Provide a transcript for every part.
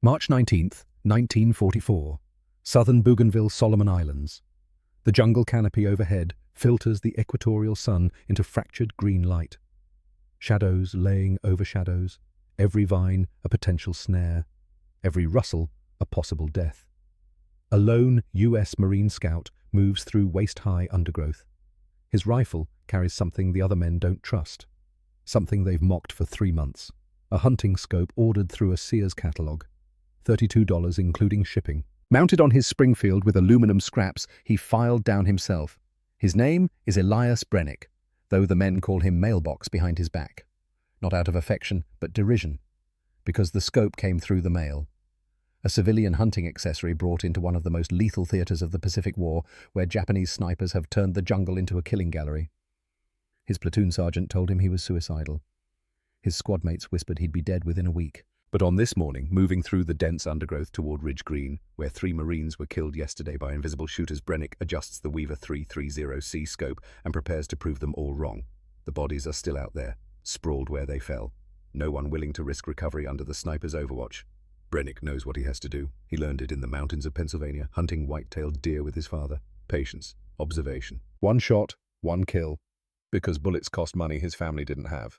March 19th, 1944. Southern Bougainville, Solomon Islands. The jungle canopy overhead filters the equatorial sun into fractured green light. Shadows laying over shadows, every vine a potential snare, every rustle a possible death. A lone U.S. Marine scout moves through waist-high undergrowth. His rifle carries something the other men don't trust, something they've mocked for 3 months, a hunting scope ordered through a Sears catalogue. $32 including shipping. Mounted on his Springfield with aluminum scraps, he filed down himself. His name is Elias Brennick, though the men call him Mailbox behind his back. Not out of affection, but derision, because the scope came through the mail. A civilian hunting accessory brought into one of the most lethal theaters of the Pacific War, where Japanese snipers have turned the jungle into a killing gallery. His platoon sergeant told him he was suicidal. His squad mates whispered he'd be dead within a week. But on this morning, moving through the dense undergrowth toward Ridge Green, where 3 Marines were killed yesterday by invisible shooters, Brennick adjusts the Weaver 330C scope and prepares to prove them all wrong. The bodies are still out there, sprawled where they fell. No one willing to risk recovery under the sniper's overwatch. Brennick knows what he has to do. He learned it in the mountains of Pennsylvania, hunting white-tailed deer with his father. Patience, observation. 1 shot, 1 kill. Because bullets cost money his family didn't have.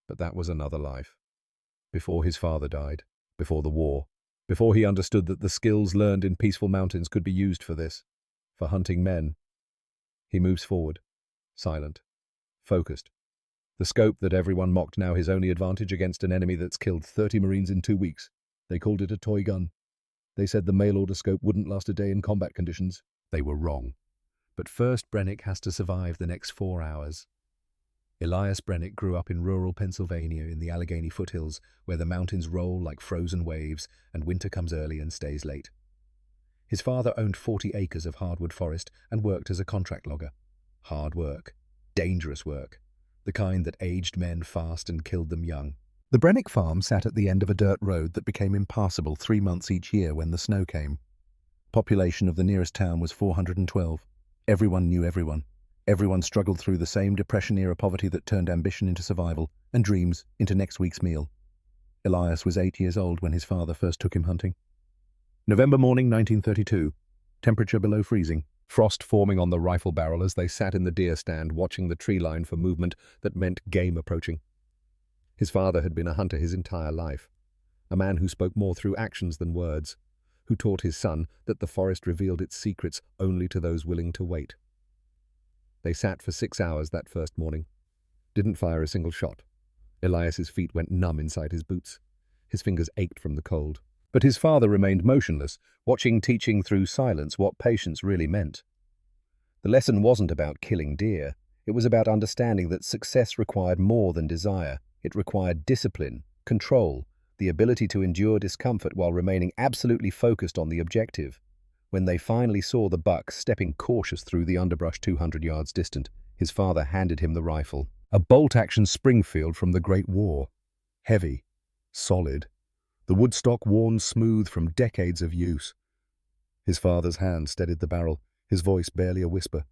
But that was another life. Before his father died, before the war, before he understood that the skills learned in peaceful mountains could be used for this, for hunting men. He moves forward, silent, focused. The scope that everyone mocked now his only advantage against an enemy that's killed 30 Marines in 2 weeks. They called it a toy gun. They said the mail-order scope wouldn't last a day in combat conditions. They were wrong. But first Brennick has to survive the next 4 hours. Elias Brennick grew up in rural Pennsylvania in the Allegheny foothills, where the mountains roll like frozen waves and winter comes early and stays late. His father owned 40 acres of hardwood forest and worked as a contract logger. Hard work, dangerous work, the kind that aged men fast and killed them young. The Brennick farm sat at the end of a dirt road that became impassable 3 months each year when the snow came. Population of the nearest town was 412. Everyone knew everyone. Everyone struggled through the same Depression-era poverty that turned ambition into survival and dreams into next week's meal. Elias was 8 years old when his father first took him hunting. November morning, 1932. Temperature below freezing. Frost forming on the rifle barrel as they sat in the deer stand watching the tree line for movement that meant game approaching. His father had been a hunter his entire life, a man who spoke more through actions than words, who taught his son that the forest revealed its secrets only to those willing to wait. They sat for 6 hours that first morning. Didn't fire a single shot. Elias's feet went numb inside his boots. His fingers ached from the cold. But his father remained motionless, teaching through silence what patience really meant. The lesson wasn't about killing deer. It was about understanding that success required more than desire. It required discipline, control, the ability to endure discomfort while remaining absolutely focused on the objective. When they finally saw the buck stepping cautious through the underbrush 200 yards distant, his father handed him the rifle. A bolt-action Springfield from the Great War. Heavy, solid, the woodstock worn smooth from decades of use. His father's hand steadied the barrel, his voice barely a whisper.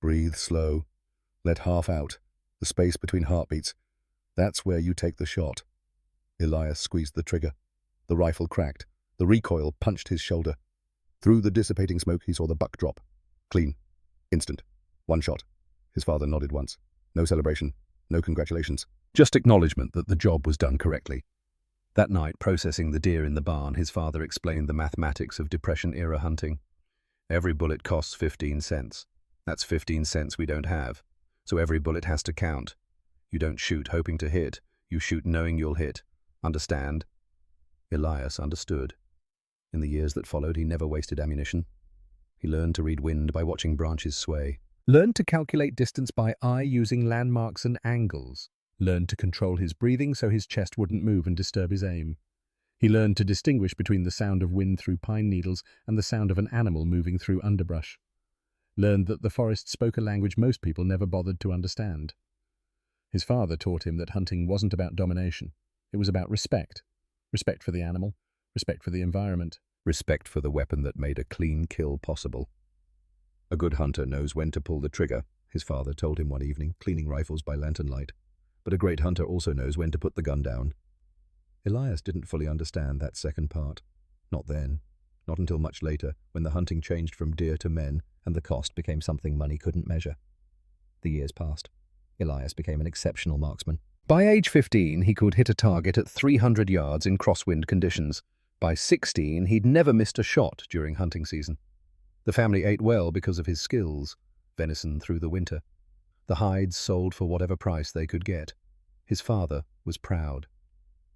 Breathe slow. Let half out, the space between heartbeats. That's where you take the shot. Elias squeezed the trigger. The rifle cracked. The recoil punched his shoulder. Through the dissipating smoke, he saw the buck drop. Clean. Instant. 1 shot. His father nodded once. No celebration. No congratulations. Just acknowledgement that the job was done correctly. That night, processing the deer in the barn, his father explained the mathematics of Depression-era hunting. Every bullet costs 15 cents. That's 15 cents we don't have. So every bullet has to count. You don't shoot hoping to hit. You shoot knowing you'll hit. Understand? Elias understood. In the years that followed, he never wasted ammunition. He learned to read wind by watching branches sway. Learned to calculate distance by eye using landmarks and angles. Learned to control his breathing so his chest wouldn't move and disturb his aim. He learned to distinguish between the sound of wind through pine needles and the sound of an animal moving through underbrush. Learned that the forest spoke a language most people never bothered to understand. His father taught him that hunting wasn't about domination. It was about respect. Respect for the animal. Respect for the environment. Respect for the weapon that made a clean kill possible. A good hunter knows when to pull the trigger, his father told him one evening, cleaning rifles by lantern light. But a great hunter also knows when to put the gun down. Elias didn't fully understand that second part. Not then. Not until much later, when the hunting changed from deer to men, and the cost became something money couldn't measure. The years passed. Elias became an exceptional marksman. By age 15, he could hit a target at 300 yards in crosswind conditions. By 16, he'd never missed a shot during hunting season. The family ate well because of his skills. Venison through the winter. The hides sold for whatever price they could get. His father was proud.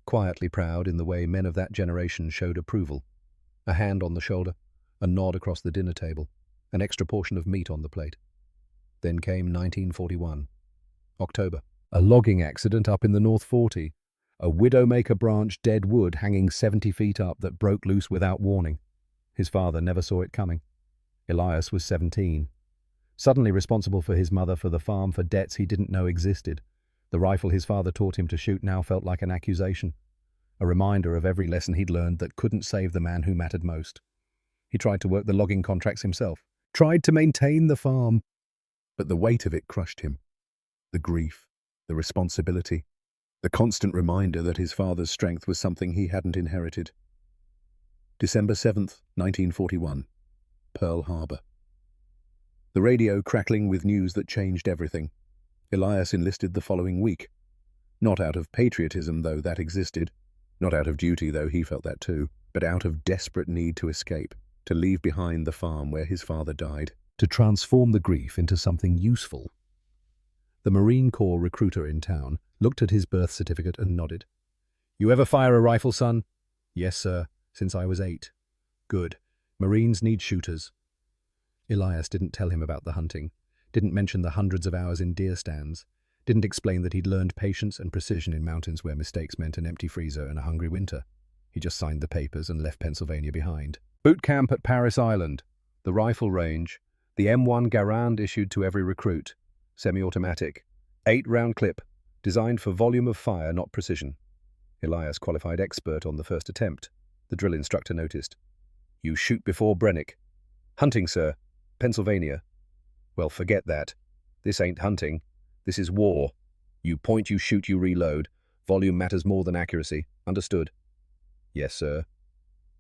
Quietly proud in the way men of that generation showed approval. A hand on the shoulder, a nod across the dinner table, an extra portion of meat on the plate. Then came 1941. October. A logging accident up in the North 40. A widowmaker branch dead wood hanging 70 feet up that broke loose without warning. His father never saw it coming. Elias was 17. Suddenly responsible for his mother, for the farm, for debts he didn't know existed. The rifle his father taught him to shoot now felt like an accusation. A reminder of every lesson he'd learned that couldn't save the man who mattered most. He tried to work the logging contracts himself. Tried to maintain the farm. But the weight of it crushed him. The grief, the responsibility, the constant reminder that his father's strength was something he hadn't inherited. December 7th, 1941. Pearl Harbor. The radio crackling with news that changed everything. Elias enlisted the following week. Not out of patriotism, though that existed. Not out of duty, though he felt that too. But out of desperate need to escape, to leave behind the farm where his father died. To transform the grief into something useful. The Marine Corps recruiter in town looked at his birth certificate and nodded. "You ever fire a rifle, son?" "Yes, sir, since I was 8. "Good. Marines need shooters." Elias didn't tell him about the hunting, didn't mention the hundreds of hours in deer stands, didn't explain that he'd learned patience and precision in mountains where mistakes meant an empty freezer and a hungry winter. He just signed the papers and left Pennsylvania behind. Boot camp at Paris Island. The rifle range. The M1 Garand issued to every recruit. Semi-automatic. 8-round clip. Designed for volume of fire, not precision. Elias qualified expert on the first attempt. The drill instructor noticed. "You shoot before Brennick." "Hunting, sir. Pennsylvania." "Well, forget that. This ain't hunting. This is war. You point, you shoot, you reload. Volume matters more than accuracy. Understood?" "Yes, sir."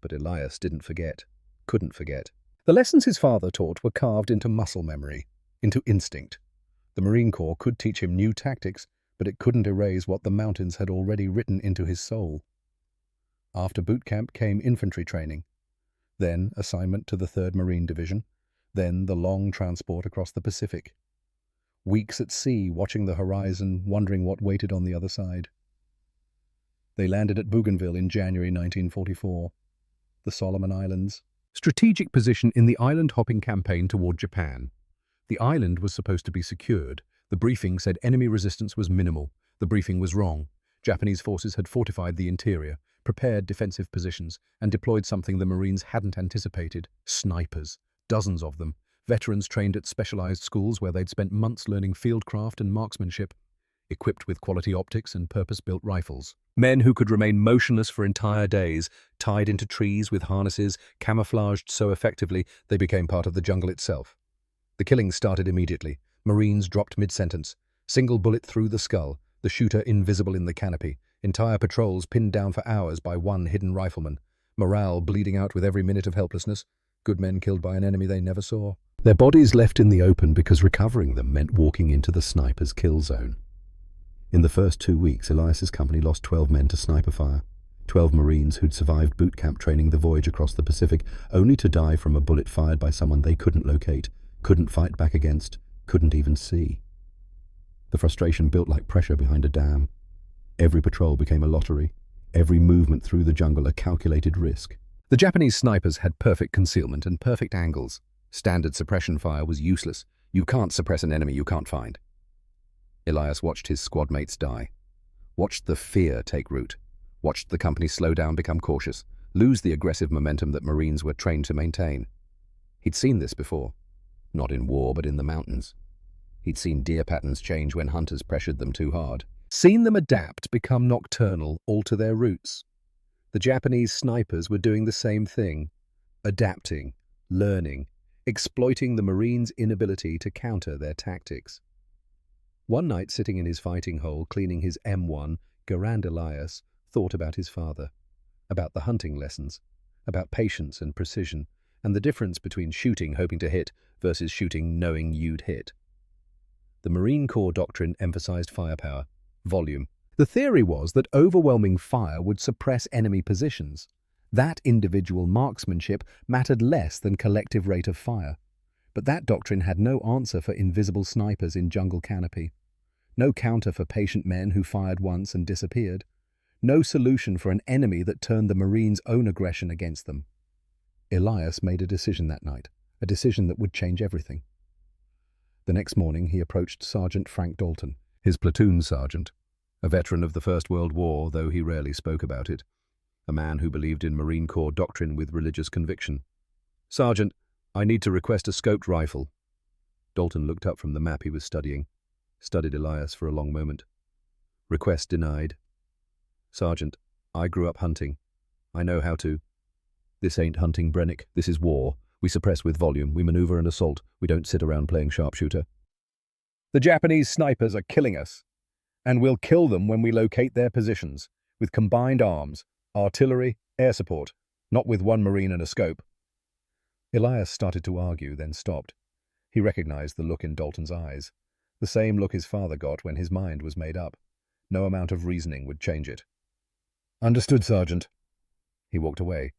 But Elias didn't forget. Couldn't forget. The lessons his father taught were carved into muscle memory, into instinct. The Marine Corps could teach him new tactics, but it couldn't erase what the mountains had already written into his soul. After boot camp came infantry training. Then assignment to the 3rd Marine Division. Then the long transport across the Pacific. Weeks at sea, watching the horizon, wondering what waited on the other side. They landed at Bougainville in January 1944. The Solomon Islands. Strategic position in the island-hopping campaign toward Japan. The island was supposed to be secured. The briefing said enemy resistance was minimal. The briefing was wrong. Japanese forces had fortified the interior, prepared defensive positions, and deployed something the Marines hadn't anticipated: snipers. Dozens of them. Veterans trained at specialized schools where they'd spent months learning fieldcraft and marksmanship, equipped with quality optics and purpose-built rifles. Men who could remain motionless for entire days, tied into trees with harnesses, camouflaged so effectively they became part of the jungle itself. The killings started immediately. Marines dropped mid-sentence. Single bullet through the skull, the shooter invisible in the canopy. Entire patrols pinned down for hours by one hidden rifleman. Morale bleeding out with every minute of helplessness. Good men killed by an enemy they never saw. Their bodies left in the open because recovering them meant walking into the sniper's kill zone. In the first 2 weeks, Elias's company lost 12 men to sniper fire. 12 Marines who'd survived boot camp training the voyage across the Pacific, only to die from a bullet fired by someone they couldn't locate, couldn't fight back against, couldn't even see. The frustration built like pressure behind a dam. Every patrol became a lottery. Every movement through the jungle a calculated risk. The Japanese snipers had perfect concealment and perfect angles. Standard suppression fire was useless. You can't suppress an enemy you can't find. Elias watched his squad mates die. Watched the fear take root. Watched the company slow down, become cautious, lose the aggressive momentum that Marines were trained to maintain. He'd seen this before. Not in war, but in the mountains. He'd seen deer patterns change when hunters pressured them too hard. Seen them adapt, become nocturnal, alter their routes. The Japanese snipers were doing the same thing. Adapting, learning, exploiting the Marines' inability to counter their tactics. One night, sitting in his fighting hole, cleaning his M1, Garand Elias thought about his father, about the hunting lessons, about patience and precision, and the difference between shooting hoping to hit versus shooting knowing you'd hit. The Marine Corps doctrine emphasized firepower, volume. The theory was that overwhelming fire would suppress enemy positions. That individual marksmanship mattered less than collective rate of fire. But that doctrine had no answer for invisible snipers in jungle canopy. No counter for patient men who fired once and disappeared. No solution for an enemy that turned the Marines' own aggression against them. Elias made a decision that night, a decision that would change everything. The next morning he approached Sergeant Frank Dalton, his platoon sergeant, a veteran of the First World War, though he rarely spoke about it, a man who believed in Marine Corps doctrine with religious conviction. "Sergeant, I need to request a scoped rifle." Dalton looked up from the map he was studying, studied Elias for a long moment. "Request denied." "Sergeant, I grew up hunting. I know how to." "This ain't hunting, Brennick. This is war. We suppress with volume. We maneuver and assault. We don't sit around playing sharpshooter." "The Japanese snipers are killing us, and we'll kill them when we locate their positions, with combined arms, artillery, air support, not with one Marine and a scope." Elias started to argue, then stopped. He recognized the look in Dalton's eyes, the same look his father got when his mind was made up. No amount of reasoning would change it. "Understood, Sergeant." He walked away,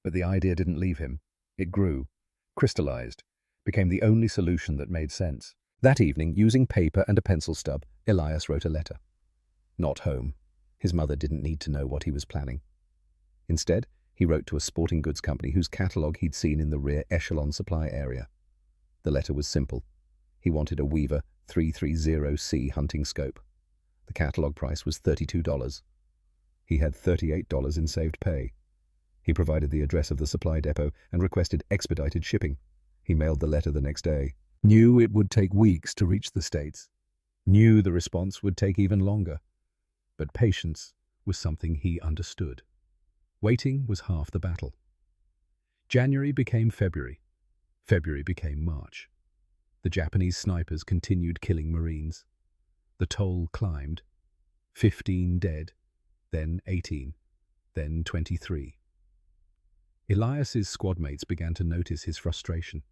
but the idea didn't leave him. It grew, crystallized, became the only solution that made sense. That evening, using paper and a pencil stub, Elias wrote a letter. Not home. His mother didn't need to know what he was planning. Instead, he wrote to a sporting goods company whose catalogue he'd seen in the rear echelon supply area. The letter was simple. He wanted a Weaver 330C hunting scope. The catalogue price was $32. He had $38 in saved pay. He provided the address of the supply depot and requested expedited shipping. He mailed the letter the next day. Knew it would take weeks to reach the States. Knew the response would take even longer. But patience was something he understood. Waiting was half the battle. January became February. February became March. The Japanese snipers continued killing Marines. The toll climbed. 15 dead, then 18, then 23. Elias's squadmates began to notice his frustration,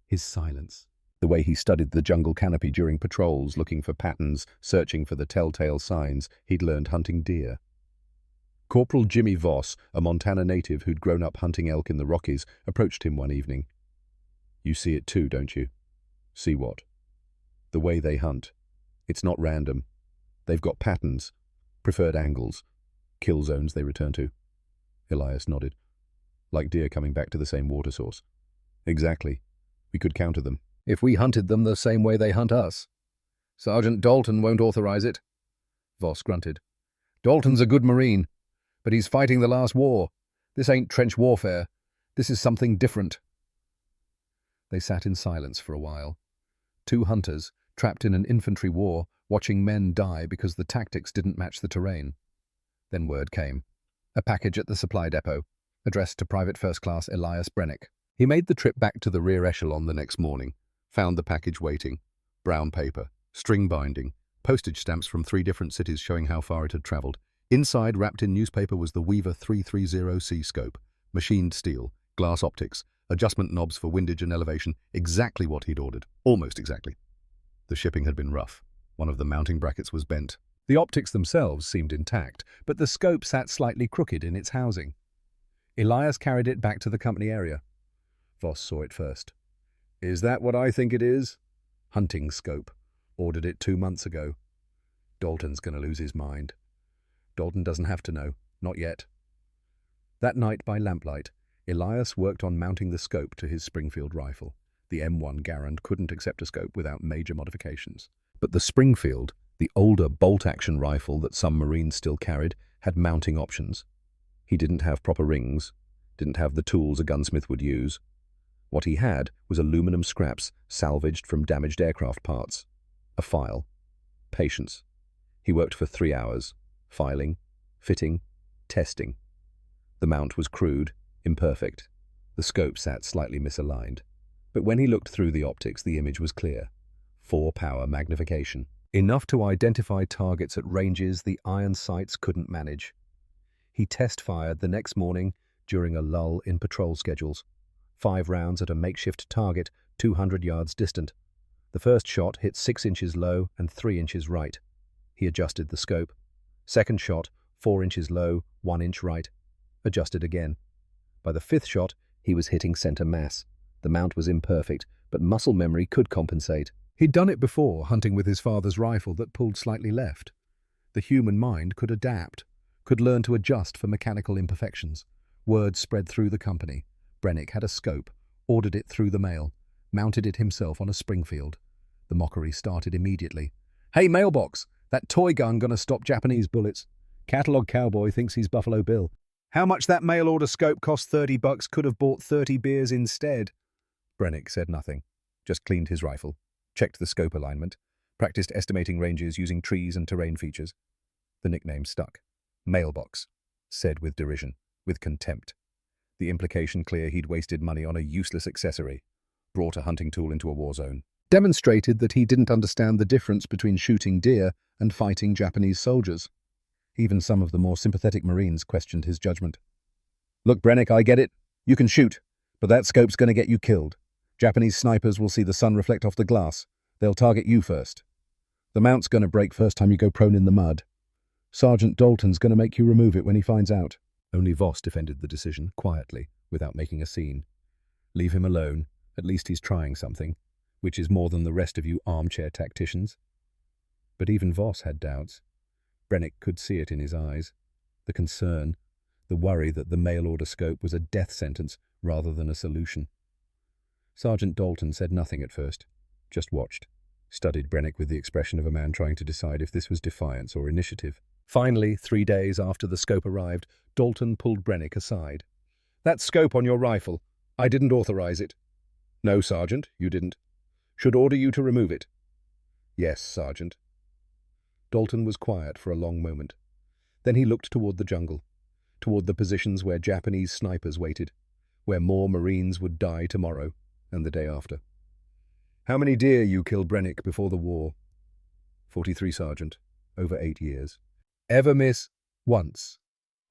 his silence, the way he studied the jungle canopy during patrols, looking for patterns, searching for the telltale signs he'd learned hunting deer. Corporal Jimmy Voss, a Montana native who'd grown up hunting elk in the Rockies, approached him one evening. "You see it too, don't you?" "See what?" "The way they hunt. It's not random. They've got patterns, preferred angles, kill zones they return to." Elias nodded. "Like deer coming back to the same water source." "Exactly. We could counter them if we hunted them the same way they hunt us." "Sergeant Dalton won't authorize it." Voss grunted. "Dalton's a good Marine, but he's fighting the last war. This ain't trench warfare. This is something different." They sat in silence for a while. Two hunters, trapped in an infantry war, watching men die because the tactics didn't match the terrain. Then word came. A package at the supply depot, addressed to Private First Class Elias Brennick. He made the trip back to the rear echelon the next morning, found the package waiting. Brown paper, string binding, postage stamps from 3 different cities showing how far it had traveled. Inside, wrapped in newspaper, was the Weaver 330C scope, machined steel, glass optics, adjustment knobs for windage and elevation, exactly what he'd ordered, almost exactly. The shipping had been rough. One of the mounting brackets was bent. The optics themselves seemed intact, but the scope sat slightly crooked in its housing. Elias carried it back to the company area. Voss saw it first. "Is that what I think it is?" "Hunting scope. Ordered it 2 months ago." "Dalton's going to lose his mind." "Dalton doesn't have to know. Not yet." That night by lamplight, Elias worked on mounting the scope to his Springfield rifle. The M1 Garand couldn't accept a scope without major modifications. But the Springfield, the older bolt-action rifle that some Marines still carried, had mounting options. He didn't have proper rings, didn't have the tools a gunsmith would use. What he had was aluminum scraps salvaged from damaged aircraft parts. A file. Patience. He worked for 3 hours, filing, fitting, testing. The mount was crude, imperfect. The scope sat slightly misaligned. But when he looked through the optics, the image was clear. 4-power magnification. Enough to identify targets at ranges the iron sights couldn't manage. He test-fired the next morning during a lull in patrol schedules. 5 rounds at a makeshift target 200 yards distant. The first shot hit 6 inches low and 3 inches right. He adjusted the scope. Second shot, 4 inches low, 1 inch right. Adjusted again. By the 5th shot, he was hitting center mass. The mount was imperfect, but muscle memory could compensate. He'd done it before, hunting with his father's rifle that pulled slightly left. The human mind could adapt, could learn to adjust for mechanical imperfections. Word spread through the company. Brennick had a scope, ordered it through the mail, mounted it himself on a Springfield. The mockery started immediately. "Hey, mailbox! That toy gun gonna stop Japanese bullets. Catalog cowboy thinks he's Buffalo Bill. How much that mail-order scope cost? $30, could have bought 30 beers instead." Brennick said nothing, just cleaned his rifle, checked the scope alignment, practiced estimating ranges using trees and terrain features. The nickname stuck. Mailbox, said with derision, with contempt. The implication clear he'd wasted money on a useless accessory, brought a hunting tool into a war zone. Demonstrated that he didn't understand the difference between shooting deer and fighting Japanese soldiers. Even some of the more sympathetic Marines questioned his judgment. "Look, Brennick, I get it. You can shoot, but that scope's going to get you killed. Japanese snipers will see the sun reflect off the glass. They'll target you first. The mount's going to break first time you go prone in the mud. Sergeant Dalton's going to make you remove it when he finds out." Only Voss defended the decision, quietly, without making a scene. "Leave him alone. At least he's trying something, which is more than the rest of you armchair tacticians." But even Voss had doubts. Brennick could see it in his eyes. The concern, the worry that the mail-order scope was a death sentence rather than a solution. Sergeant Dalton said nothing at first, just watched, studied Brennick with the expression of a man trying to decide if this was defiance or initiative. Finally, 3 days after the scope arrived, Dalton pulled Brennick aside. "That scope on your rifle, I didn't authorize it." "No, Sergeant, you didn't. Should order you to remove it." "Yes, Sergeant." Dalton was quiet for a long moment. Then he looked toward the jungle, toward the positions where Japanese snipers waited, where more Marines would die tomorrow and the day after. "How many deer you killed, Brennick, before the war?" 43, Sergeant. Over 8 years. "Ever miss?" "Once.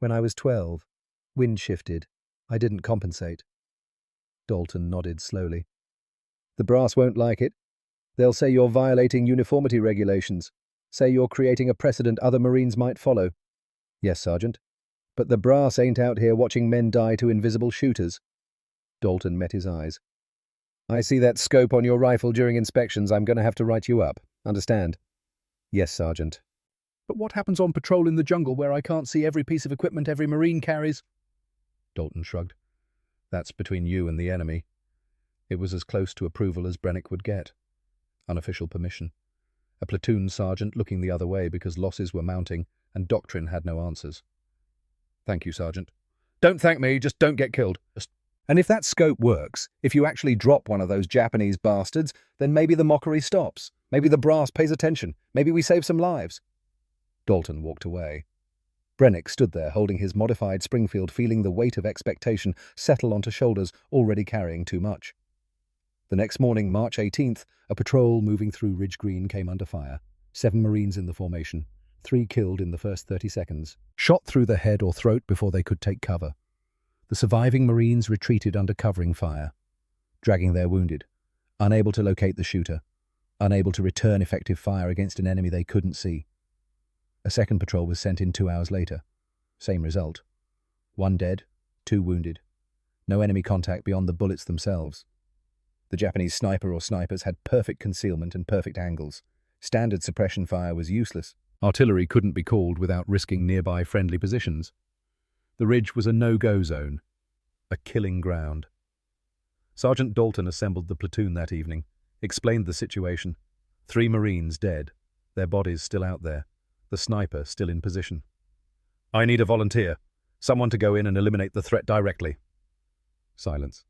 When I was 12. Wind shifted. I didn't compensate." Dalton nodded slowly. "The brass won't like it. They'll say you're violating uniformity regulations. Say you're creating a precedent other Marines might follow." "Yes, Sergeant. But the brass ain't out here watching men die to invisible shooters." Dalton met his eyes. "I see that scope on your rifle during inspections. I'm going to have to write you up. Understand?" "Yes, Sergeant." "But what happens on patrol in the jungle where I can't see every piece of equipment every Marine carries?" Dalton shrugged. "That's between you and the enemy." It was as close to approval as Brennick would get. Unofficial permission. A platoon sergeant looking the other way because losses were mounting and doctrine had no answers. "Thank you, Sergeant." "Don't thank me, just don't get killed." "And if that scope works, if you actually drop one of those Japanese bastards, then maybe the mockery stops. Maybe the brass pays attention. Maybe we save some lives." Dalton walked away. Brennick stood there holding his modified Springfield, feeling the weight of expectation settle onto shoulders already carrying too much. The next morning, March 18th, a patrol moving through Ridge Green came under fire. 7 Marines in the formation, 3 killed in the first 30 seconds, shot through the head or throat before they could take cover. The surviving Marines retreated under covering fire, dragging their wounded, unable to locate the shooter, unable to return effective fire against an enemy they couldn't see. A second patrol was sent in 2 hours later. Same result. 1 dead, 2 wounded. No enemy contact beyond the bullets themselves. The Japanese sniper or snipers had perfect concealment and perfect angles. Standard suppression fire was useless. Artillery couldn't be called without risking nearby friendly positions. The ridge was a no-go zone, a killing ground. Sergeant Dalton assembled the platoon that evening, explained the situation. 3 Marines dead, their bodies still out there, the sniper still in position. "I need a volunteer, someone to go in and eliminate the threat directly." Silence.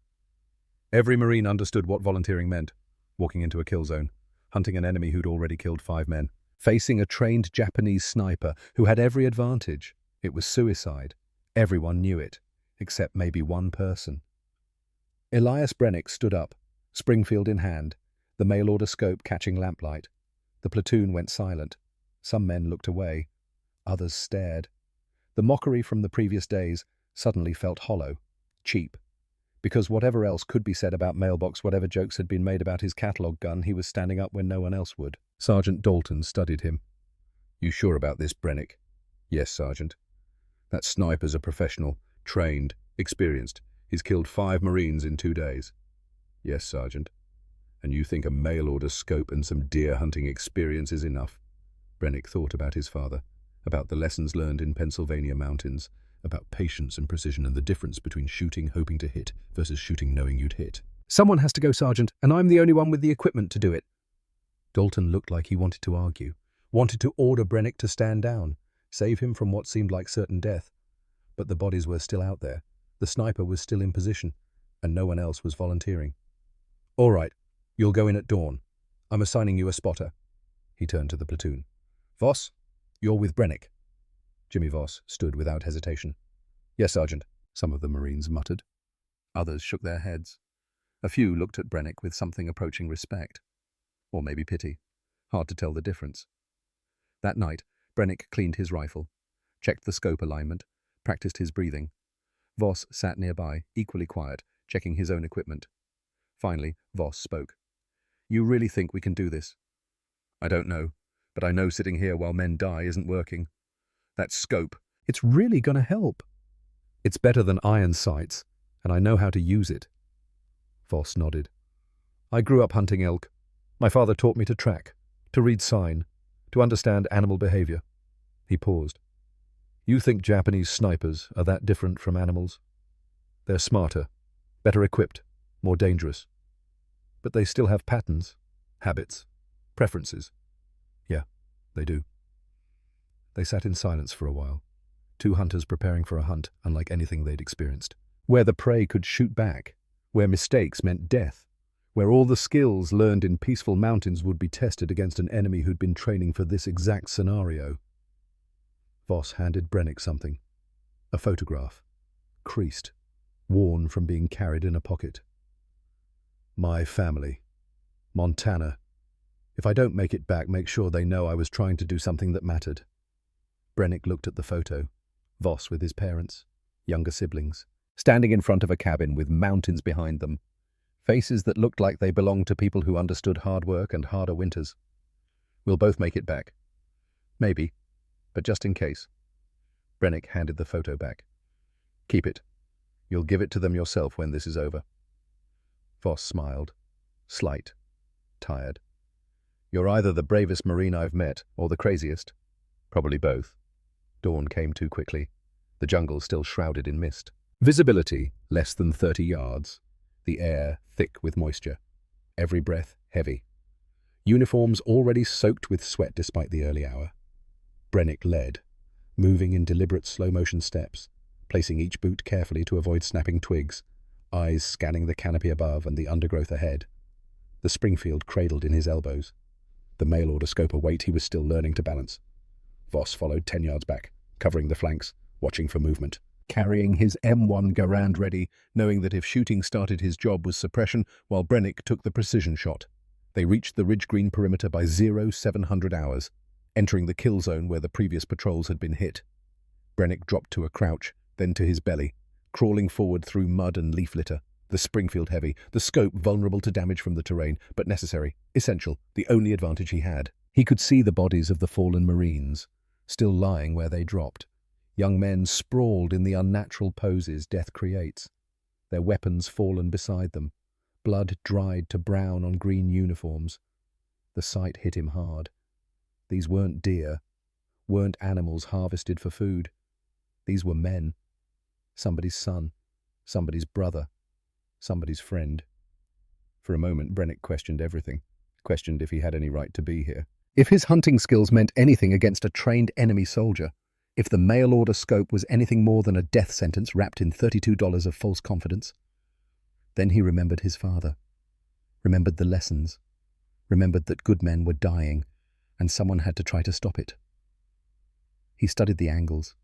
Every Marine understood what volunteering meant, walking into a kill zone, hunting an enemy who'd already killed 5 men, facing a trained Japanese sniper who had every advantage. It was suicide. Everyone knew it, except maybe one person. Elias Brennick stood up, Springfield in hand, the mail-order scope catching lamplight. The platoon went silent. Some men looked away. Others stared. The mockery from the previous days suddenly felt hollow, cheap. Because whatever else could be said about Mailbox, whatever jokes had been made about his catalogue gun, he was standing up when no one else would. Sergeant Dalton studied him. "You sure about this, Brennick?" "Yes, Sergeant. That sniper's a professional, trained, experienced. He's killed 5 Marines in 2 days." "Yes, Sergeant. And you think a mail-order scope and some deer-hunting experience is enough?" Brennick thought about his father, about the lessons learned in Pennsylvania mountains, about patience and precision and the difference between shooting hoping to hit versus shooting knowing you'd hit. "Someone has to go, Sergeant, and I'm the only one with the equipment to do it." Dalton looked like he wanted to argue, wanted to order Brennick to stand down, save him from what seemed like certain death. But the bodies were still out there, the sniper was still in position, and no one else was volunteering. "All right, you'll go in at dawn. I'm assigning you a spotter." He turned to the platoon. "Voss, you're with Brennick." Jimmy Voss stood without hesitation. "Yes, Sergeant," some of the Marines muttered. Others shook their heads. A few looked at Brennick with something approaching respect. Or maybe pity. Hard to tell the difference. That night, Brennick cleaned his rifle, checked the scope alignment, practiced his breathing. Voss sat nearby, equally quiet, checking his own equipment. Finally, Voss spoke. "You really think we can do this?" "I don't know, but I know sitting here while men die isn't working. That scope, it's really going to help. It's better than iron sights, and I know how to use it." Voss nodded. "I grew up hunting elk. My father taught me to track, to read sign, to understand animal behavior." He paused. "You think Japanese snipers are that different from animals? They're smarter, better equipped, more dangerous. But they still have patterns, habits, preferences." "Yeah, they do." They sat in silence for a while, 2 hunters preparing for a hunt unlike anything they'd experienced, where the prey could shoot back, where mistakes meant death, where all the skills learned in peaceful mountains would be tested against an enemy who'd been training for this exact scenario. Voss handed Brennick something. A photograph, creased, worn from being carried in a pocket. "My family. Montana. If I don't make it back, make sure they know I was trying to do something that mattered." Brennick looked at the photo. Voss with his parents, younger siblings, standing in front of a cabin with mountains behind them. Faces that looked like they belonged to people who understood hard work and harder winters. "We'll both make it back." "Maybe, but just in case." Brennick handed the photo back. "Keep it. You'll give it to them yourself when this is over." Voss smiled, slight, tired. "You're either the bravest Marine I've met or the craziest. Probably both." Dawn came too quickly, the jungle still shrouded in mist. Visibility less than 30 yards, the air thick with moisture, every breath heavy. Uniforms already soaked with sweat despite the early hour. Brennick led, moving in deliberate slow-motion steps, placing each boot carefully to avoid snapping twigs, eyes scanning the canopy above and the undergrowth ahead. The Springfield cradled in his elbows. The mail-order scope a weight he was still learning to balance. Voss followed 10 yards back, covering the flanks, watching for movement, carrying his M1 Garand ready, knowing that if shooting started his job was suppression, while Brennick took the precision shot. They reached the ridge-green perimeter by 0700 hours, entering the kill zone where the previous patrols had been hit. Brennick dropped to a crouch, then to his belly, crawling forward through mud and leaf litter, the Springfield heavy, the scope vulnerable to damage from the terrain, but necessary, essential, the only advantage he had. He could see the bodies of the fallen Marines, still lying where they dropped. Young men sprawled in the unnatural poses death creates, their weapons fallen beside them, blood dried to brown on green uniforms. The sight hit him hard. These weren't deer, weren't animals harvested for food. These were men. Somebody's son, somebody's brother, somebody's friend. For a moment, Brennick questioned everything, questioned if he had any right to be here. If his hunting skills meant anything against a trained enemy soldier, if the mail-order scope was anything more than a death sentence wrapped in $32 of false confidence. Then he remembered his father, remembered the lessons, remembered that good men were dying, and someone had to try to stop it. He studied the angles,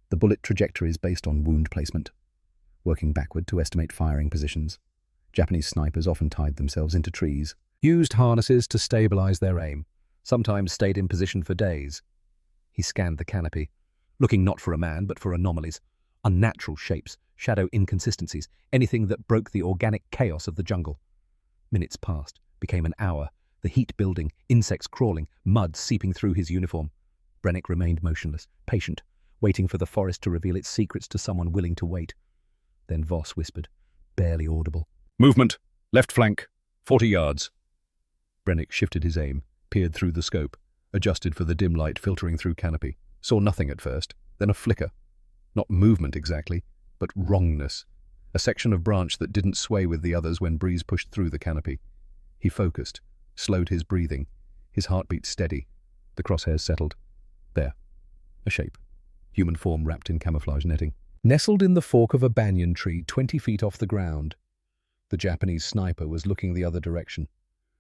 the bullet trajectories based on wound placement, working backward to estimate firing positions. Japanese snipers often tied themselves into trees, used harnesses to stabilize their aim, sometimes stayed in position for days. He scanned the canopy, looking not for a man but for anomalies, unnatural shapes, shadow inconsistencies, anything that broke the organic chaos of the jungle. Minutes passed, became an hour, the heat building, insects crawling, mud seeping through his uniform. Brennick remained motionless, patient, waiting for the forest to reveal its secrets to someone willing to wait. Then Voss whispered, barely audible. "Movement! Left flank! 40 yards!" Brennick shifted his aim, peered through the scope, adjusted for the dim light filtering through canopy. Saw nothing at first, then a flicker. Not movement exactly, but wrongness. A section of branch that didn't sway with the others when breeze pushed through the canopy. He focused, slowed his breathing, his heartbeat steady. The crosshairs settled. There. A shape. Human form wrapped in camouflage netting. Nestled in the fork of a banyan tree 20 feet off the ground. The Japanese sniper was looking the other direction,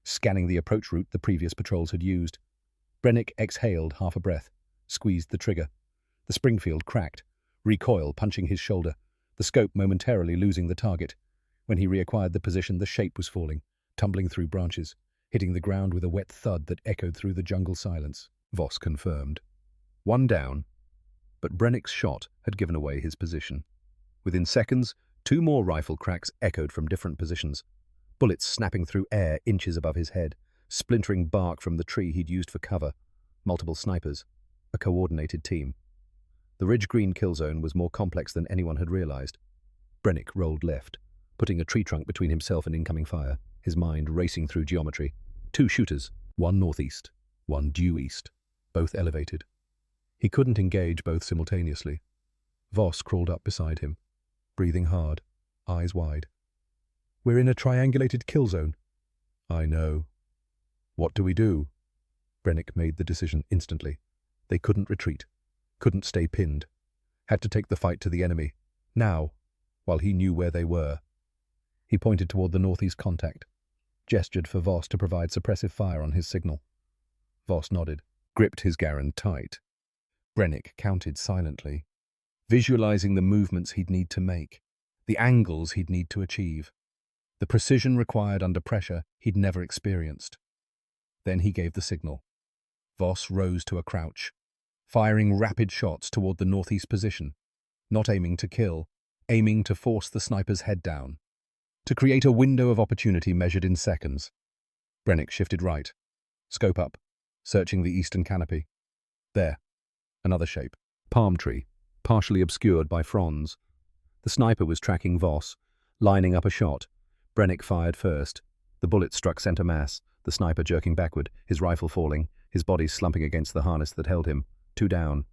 scanning the approach route the previous patrols had used. Brennick exhaled half a breath, squeezed the trigger. The Springfield cracked, recoil punching his shoulder, the scope momentarily losing the target. When he reacquired the position, the shape was falling, tumbling through branches, hitting the ground with a wet thud that echoed through the jungle silence. Voss confirmed. One down, but Brennick's shot had given away his position. Within seconds, 2 more rifle cracks echoed from different positions, bullets snapping through air inches above his head, splintering bark from the tree he'd used for cover. Multiple snipers, a coordinated team. The ridge-green kill zone was more complex than anyone had realized. Brennick rolled left, putting a tree trunk between himself and incoming fire, his mind racing through geometry. 2 shooters, one northeast, one due east, both elevated. He couldn't engage both simultaneously. Voss crawled up beside him, breathing hard, eyes wide. "We're in a triangulated kill zone." "I know. What do we do?" Brennick made the decision instantly. They couldn't retreat, couldn't stay pinned. Had to take the fight to the enemy, now, while he knew where they were. He pointed toward the northeast contact, gestured for Voss to provide suppressive fire on his signal. Voss nodded, gripped his Garand tight. Brennick counted silently, visualizing the movements he'd need to make, the angles he'd need to achieve, the precision required under pressure he'd never experienced. Then he gave the signal. Voss rose to a crouch, firing rapid shots toward the northeast position, not aiming to kill, aiming to force the sniper's head down, to create a window of opportunity measured in seconds. Brennick shifted right, scope up, searching the eastern canopy. There. Another shape. Palm tree, partially obscured by fronds. The sniper was tracking Voss, lining up a shot. Brennick fired first. The bullet struck center mass, the sniper jerking backward, his rifle falling, his body slumping against the harness that held him. 2 down.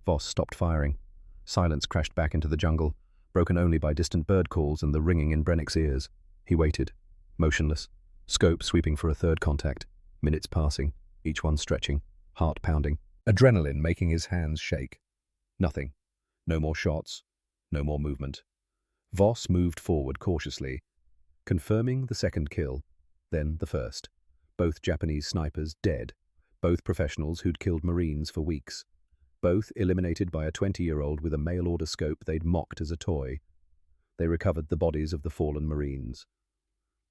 Voss stopped firing. Silence crashed back into the jungle, broken only by distant bird calls and the ringing in Brennick's ears. He waited, motionless, scope sweeping for a third contact. Minutes passing, each one stretching, heart pounding. Adrenaline making his hands shake. Nothing. No more shots. No more movement. Voss moved forward cautiously, confirming the second kill, then the first. Both Japanese snipers dead. Both professionals who'd killed Marines for weeks. Both eliminated by a 20-year-old with a mail-order scope they'd mocked as a toy. They recovered the bodies of the fallen Marines.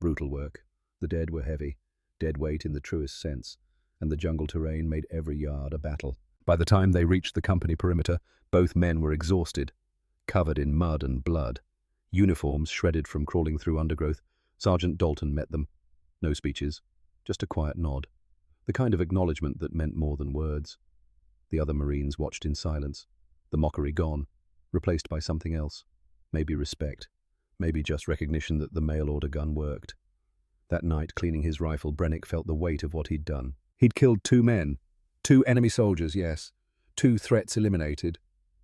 Brutal work. The dead were heavy, dead weight in the truest sense, and the jungle terrain made every yard a battle. By the time they reached the company perimeter, both men were exhausted, covered in mud and blood, uniforms shredded from crawling through undergrowth. Sergeant Dalton met them. No speeches, just a quiet nod, the kind of acknowledgement that meant more than words. The other Marines watched in silence, the mockery gone, replaced by something else. Maybe respect, maybe just recognition that the mail-order gun worked. That night, cleaning his rifle, Brennick felt the weight of what he'd done. He'd killed 2 men, 2 enemy soldiers, yes, 2 threats eliminated,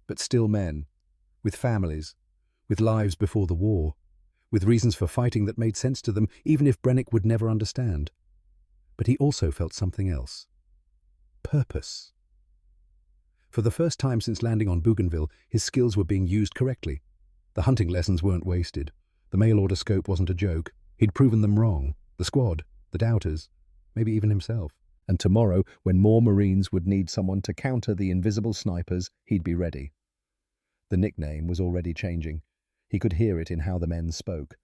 but still men, with families, with lives before the war, with reasons for fighting that made sense to them, even if Brennick would never understand. But he also felt something else. Purpose. For the first time since landing on Bougainville, his skills were being used correctly. The hunting lessons weren't wasted. The mail-order scope wasn't a joke. He'd proven them wrong. The squad, the doubters, maybe even himself. And tomorrow, when more Marines would need someone to counter the invisible snipers, he'd be ready. The nickname was already changing. He could hear it in how the men spoke.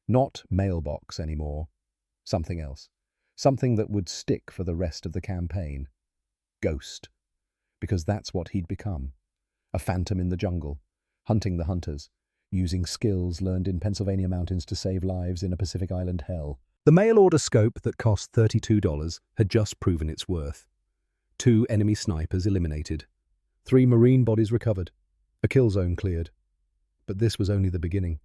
Not mailbox anymore. Something else. Something that would stick for the rest of the campaign. Ghost. Because that's what he'd become. a phantom in the jungle, hunting the hunters, using skills learned in Pennsylvania mountains to save lives in a Pacific Island hell. The mail-order scope that cost $32 had just proven its worth. 2 enemy snipers eliminated. 3 Marine bodies recovered. A kill zone cleared. But this was only the beginning.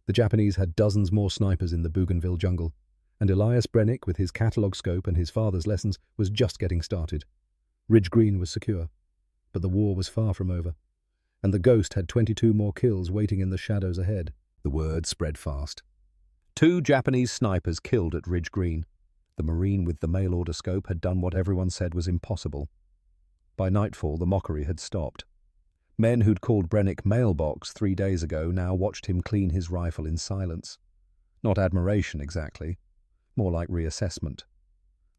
The Japanese had dozens more snipers in the Bougainville jungle, and Elias Brennick, with his catalogue scope and his father's lessons, was just getting started. Ridge Green was secure, but the war was far from over, and the Ghost had 22 more kills waiting in the shadows ahead. The word spread fast. 2 Japanese snipers killed at Ridge Green. The Marine with the mail-order scope had done what everyone said was impossible. By nightfall, the mockery had stopped. Men who'd called Brennick mailbox 3 days ago now watched him clean his rifle in silence. Not admiration, exactly. More like reassessment.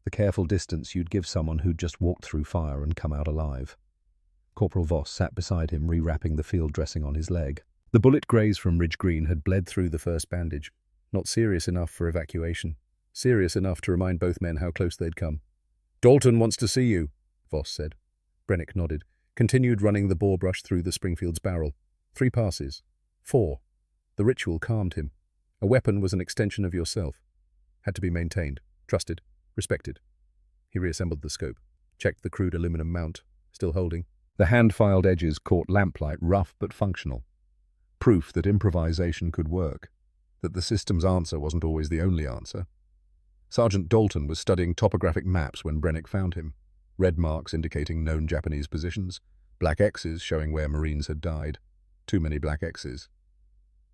The careful distance you'd give someone who'd just walked through fire and come out alive. Corporal Voss sat beside him, rewrapping the field dressing on his leg. The bullet graze from Ridge Green had bled through the first bandage. Not serious enough for evacuation. Serious enough to remind both men how close they'd come. "Dalton wants to see you," Voss said. Brennick nodded, continued running the bore brush through the Springfield's barrel. 3 passes. 4. The ritual calmed him. A weapon was an extension of yourself. Had to be maintained, trusted, respected. He reassembled the scope, checked the crude aluminum mount, still holding. The hand-filed edges caught lamplight, rough but functional. Proof that improvisation could work, that the system's answer wasn't always the only answer. Sergeant Dalton was studying topographic maps when Brennick found him. Red marks indicating known Japanese positions, black X's showing where Marines had died. Too many black X's.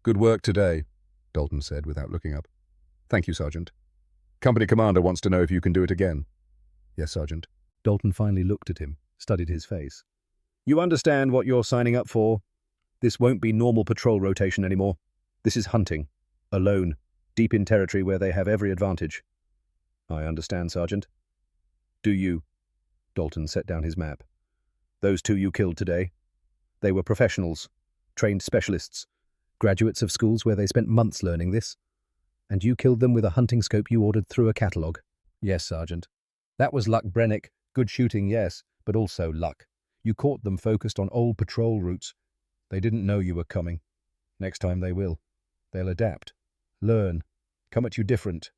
"Good work today," Dalton said without looking up. "Thank you, Sergeant." "Company commander wants to know if you can do it again." "Yes, Sergeant." Dalton finally looked at him, studied his face. "You understand what you're signing up for? This won't be normal patrol rotation anymore. This is hunting. Alone. Deep in territory where they have every advantage." "I understand, Sergeant." "Do you?" Dalton set down his map. "Those 2 you killed today. They were professionals, trained specialists, graduates of schools where they spent months learning this. And you killed them with a hunting scope you ordered through a catalogue." "Yes, Sergeant." "That was luck, Brennick. Good shooting, yes, but also luck. You caught them focused on old patrol routes. They didn't know you were coming. Next time they will. They'll adapt, learn, come at you different."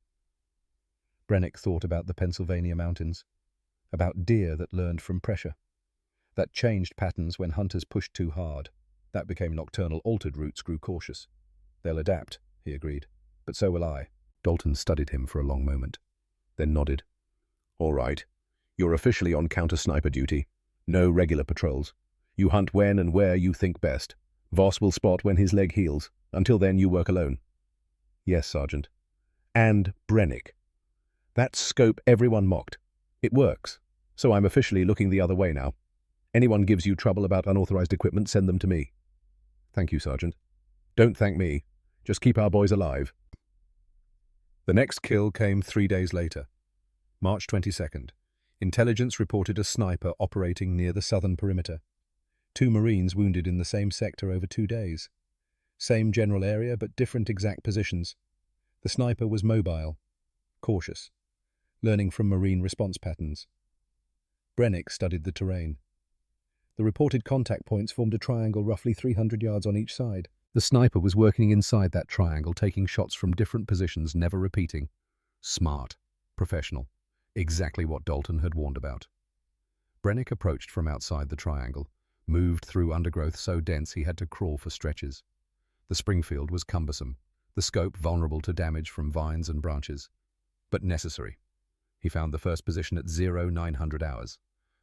Brennick thought about the Pennsylvania mountains, about deer that learned from pressure, that changed patterns when hunters pushed too hard, that became nocturnal, altered routes grew cautious. "They'll adapt," he agreed, "but so will I." Dalton studied him for a long moment, then nodded. "All right. You're officially on counter-sniper duty. No regular patrols. You hunt when and where you think best. Voss will spot when his leg heals. Until then, you work alone." "Yes, Sergeant." "And Brennick. That scope everyone mocked. It works. So I'm officially looking the other way now. Anyone gives you trouble about unauthorized equipment, send them to me." "Thank you, Sergeant." "Don't thank me. Just keep our boys alive." The next kill came 3 days later. March 22nd. Intelligence reported a sniper operating near the southern perimeter. 2 Marines wounded in the same sector over 2 days. Same general area, but different exact positions. The sniper was mobile, cautious, learning from Marine response patterns. Brennick studied the terrain. The reported contact points formed a triangle roughly 300 yards on each side. The sniper was working inside that triangle, taking shots from different positions, never repeating. Smart, professional, exactly what Dalton had warned about. Brennick approached from outside the triangle, moved through undergrowth so dense he had to crawl for stretches. The Springfield was cumbersome, the scope vulnerable to damage from vines and branches, but necessary. He found the first position at 0900 hours,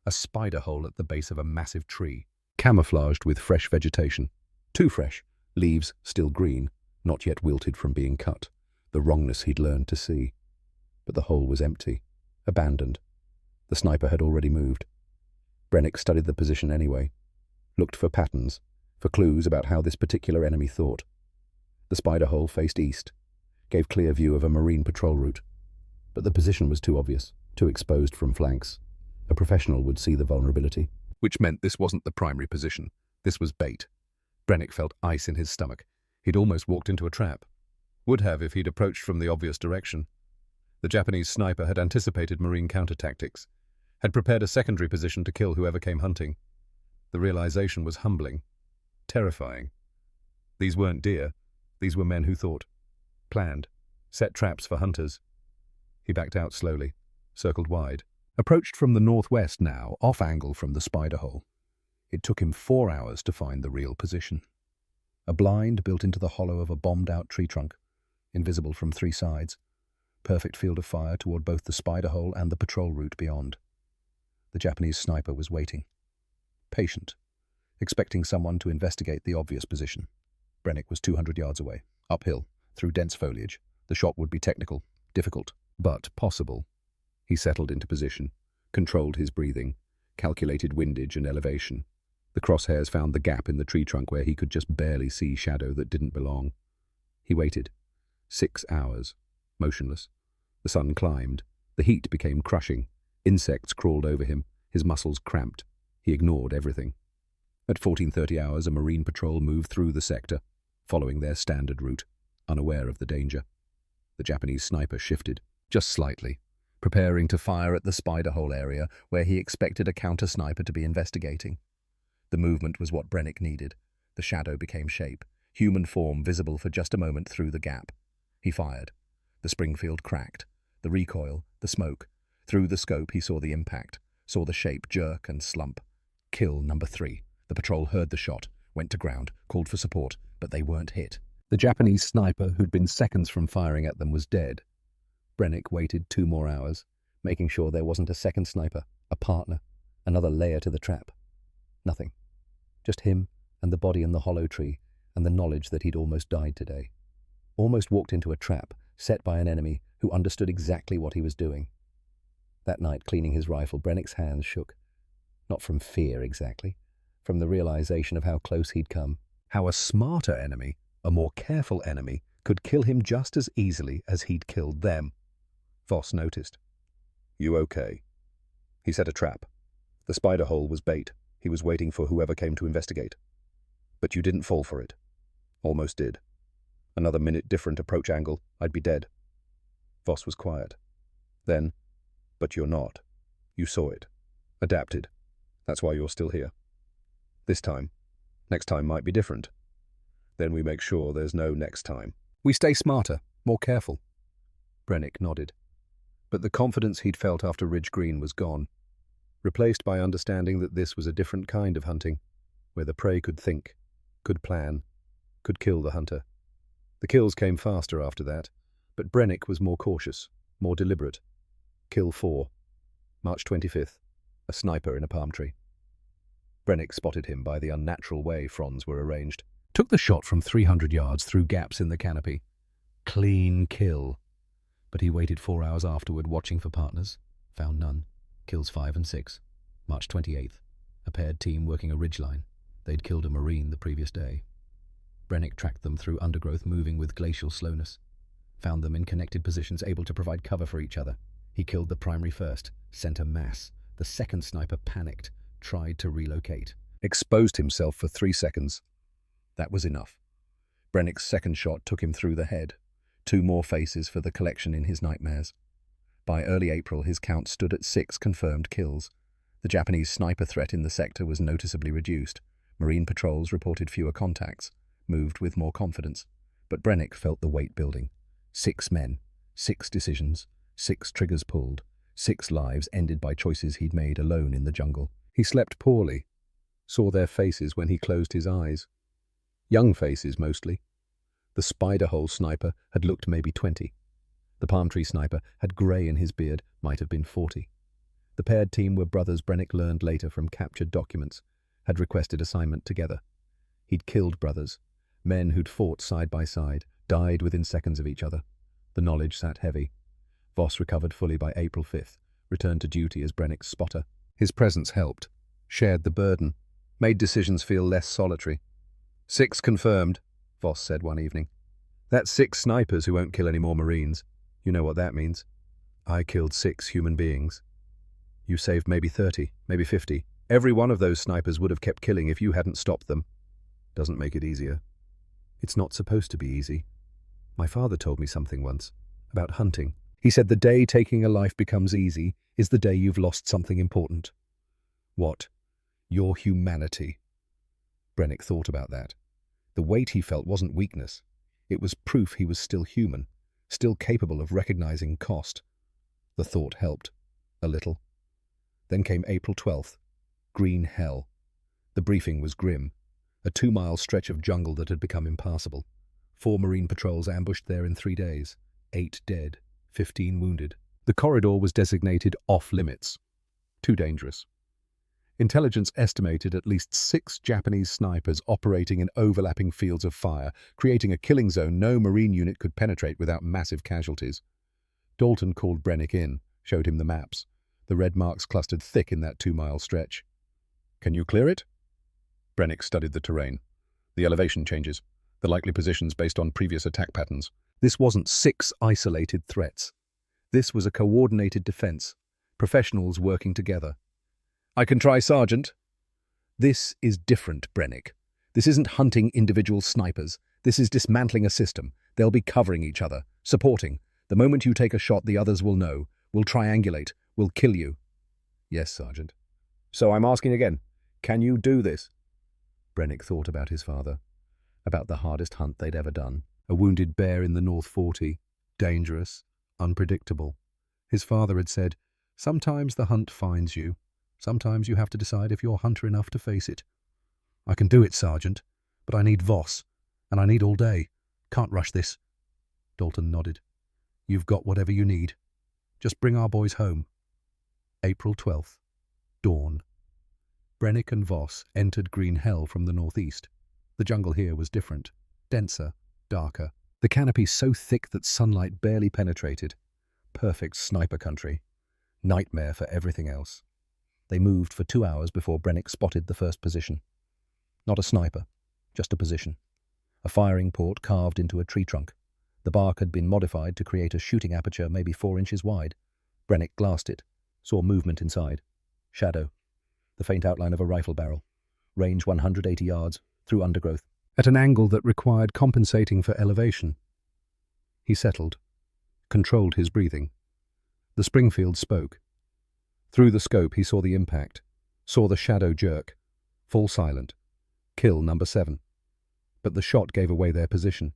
a spider hole at the base of a massive tree, camouflaged with fresh vegetation. Too fresh, leaves still green, not yet wilted from being cut, the wrongness he'd learned to see. But the hole was empty, abandoned. The sniper had already moved. Brennick studied the position anyway, looked for patterns, for clues about how this particular enemy thought. The spider hole faced east, gave clear view of a Marine patrol route. But the position was too obvious, too exposed from flanks. A professional would see the vulnerability. Which meant this wasn't the primary position. This was bait. Brennick felt ice in his stomach. He'd almost walked into a trap. Would have if he'd approached from the obvious direction. The Japanese sniper had anticipated Marine counter-tactics, had prepared a secondary position to kill whoever came hunting. The realization was humbling, terrifying. These weren't deer. These were men who thought, planned, set traps for hunters. He backed out slowly, circled wide, approached from the northwest now, off-angle from the spider hole. It took him 4 hours to find the real position. A blind built into the hollow of a bombed-out tree trunk, invisible from 3 sides. Perfect field of fire toward both the spider hole and the patrol route beyond. The Japanese sniper was waiting. Patient, expecting someone to investigate the obvious position. Brennick was 200 yards away, uphill, through dense foliage. The shot would be technical, difficult, but possible. He settled into position, controlled his breathing, calculated windage and elevation. The crosshairs found the gap in the tree trunk where he could just barely see shadow that didn't belong. He waited. 6 hours, motionless. The sun climbed. The heat became crushing. Insects crawled over him. His muscles cramped. He ignored everything. At 14:30 hours, a Marine patrol moved through the sector, following their standard route, unaware of the danger. The Japanese sniper shifted, just slightly, preparing to fire at the spider hole area where he expected a counter-sniper to be investigating. The movement was what Brennick needed. The shadow became shape, human form visible for just a moment through the gap. He fired. The Springfield cracked. The recoil, the smoke. Through the scope he saw the impact, saw the shape jerk and slump. Kill number 3. The patrol heard the shot, went to ground, called for support, but they weren't hit. The Japanese sniper, who'd been seconds from firing at them, was dead. Brennick waited 2 more hours, making sure there wasn't a second sniper, a partner, another layer to the trap. Nothing. Just him and the body in the hollow tree, and the knowledge that he'd almost died today. Almost walked into a trap, set by an enemy who understood exactly what he was doing. That night, cleaning his rifle, Brennick's hands shook. Not from fear, exactly. From the realization of how close he'd come. How a smarter enemy, a more careful enemy, could kill him just as easily as he'd killed them. Voss noticed. "You okay?" He set a trap. The spider hole was bait. He was waiting for whoever came to investigate. "But you didn't fall for it." "Almost did. Another minute different approach angle, I'd be dead." Voss was quiet. Then, "But you're not. You saw it. Adapted. That's why you're still here. This time. Next time might be different. Then we make sure there's no next time. We stay smarter, more careful." Brennick nodded. But the confidence he'd felt after Ridge Green was gone, replaced by understanding that this was a different kind of hunting, where the prey could think, could plan, could kill the hunter. The kills came faster after that, but Brennick was more cautious, more deliberate. Kill 4. March 25th. A sniper in a palm tree. Brennick spotted him by the unnatural way fronds were arranged. Took the shot from 300 yards through gaps in the canopy. Clean kill. But he waited 4 hours afterward, watching for partners. Found none. Kills 5 and 6. March 28th. A paired team working a ridgeline. They'd killed a Marine the previous day. Brennick tracked them through undergrowth, moving with glacial slowness. Found them in connected positions, able to provide cover for each other. He killed the primary first, sent a mass. The second sniper panicked, tried to relocate. Exposed himself for 3 seconds. That was enough. Brennick's second shot took him through the head. 2 more faces for the collection in his nightmares. By early April, his count stood at 6 confirmed kills. The Japanese sniper threat in the sector was noticeably reduced. Marine patrols reported fewer contacts, moved with more confidence. But Brennick felt the weight building. 6 men, 6 decisions, 6 triggers pulled, 6 lives ended by choices he'd made alone in the jungle. He slept poorly, saw their faces when he closed his eyes. Young faces, mostly. The spider hole sniper had looked maybe 20. The palm tree sniper had grey in his beard, might have been 40. The paired team were brothers Brennick learned later from captured documents, had requested assignment together. He'd killed brothers, men who'd fought side by side, died within seconds of each other. The knowledge sat heavy. Voss recovered fully by April 5th, returned to duty as Brennick's spotter. His presence helped, shared the burden, made decisions feel less solitary. 6 confirmed, Voss said one evening. That's 6 snipers who won't kill any more Marines. You know what that means. I killed 6 human beings. You saved maybe 30, maybe 50. Every one of those snipers would have kept killing if you hadn't stopped them. Doesn't make it easier. It's not supposed to be easy. My father told me something once, about hunting. He said the day taking a life becomes easy is the day you've lost something important. What? Your humanity. Brennick thought about that. The weight he felt wasn't weakness. It was proof he was still human, still capable of recognizing cost. The thought helped. A little. Then came April 12th. Green hell. The briefing was grim. A 2-mile stretch of jungle that had become impassable. 4 Marine patrols ambushed there in 3 days. 8 dead, 15 wounded. The corridor was designated off-limits. Too dangerous. Intelligence estimated at least 6 Japanese snipers operating in overlapping fields of fire, creating a killing zone no Marine unit could penetrate without massive casualties. Dalton called Brennick in, showed him the maps. The red marks clustered thick in that 2-mile stretch. Can you clear it? Brennick studied the terrain. The elevation changes, the likely positions based on previous attack patterns. This wasn't 6 isolated threats. This was a coordinated defense, professionals working together. I can try, Sergeant. This is different, Brennick. This isn't hunting individual snipers. This is dismantling a system. They'll be covering each other, supporting. The moment you take a shot, the others will know. We'll triangulate. We'll kill you. Yes, Sergeant. So I'm asking again, can you do this? Brennick thought about his father, about the hardest hunt they'd ever done. A wounded bear in the North 40, dangerous, unpredictable. His father had said, sometimes the hunt finds you. Sometimes you have to decide if you're hunter enough to face it. I can do it, Sergeant, but I need Voss, and I need all day. Can't rush this. Dalton nodded. You've got whatever you need. Just bring our boys home. April 12th. Dawn. Brennick and Voss entered Green Hell from the northeast. The jungle here was different, denser, darker. The canopy so thick that sunlight barely penetrated. Perfect sniper country. Nightmare for everything else. They moved for 2 hours before Brennick spotted the first position. Not a sniper, just a position. A firing port carved into a tree trunk. The bark had been modified to create a shooting aperture maybe 4 inches wide. Brennick glassed it, saw movement inside. Shadow. The faint outline of a rifle barrel. Range 180 yards, through undergrowth. At an angle that required compensating for elevation. He settled, controlled his breathing. The Springfield spoke. Through the scope he saw the impact, saw the shadow jerk. Fall silent. Kill number 7. But the shot gave away their position.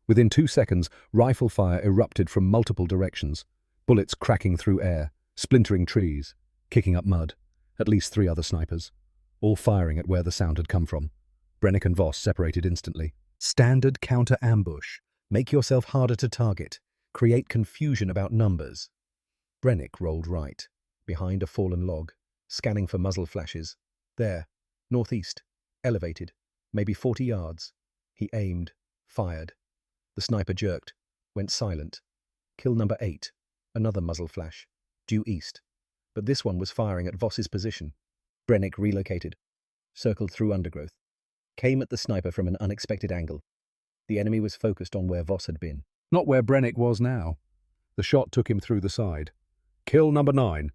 Within 2 seconds, rifle fire erupted from multiple directions, bullets cracking through air, splintering trees, kicking up mud. At least 3 other snipers, all firing at where the sound had come from. Brennick and Voss separated instantly. Standard counter-ambush. Make yourself harder to target. Create confusion about numbers. Brennick rolled right, behind a fallen log, scanning for muzzle flashes. There, northeast, elevated, maybe 40 yards. He aimed, fired. The sniper jerked, went silent. Kill number 8, another muzzle flash, due east. But this one was firing at Voss's position. Brennick relocated, circled through undergrowth, came at the sniper from an unexpected angle. The enemy was focused on where Voss had been. Not where Brennick was now. The shot took him through the side. Kill number 9.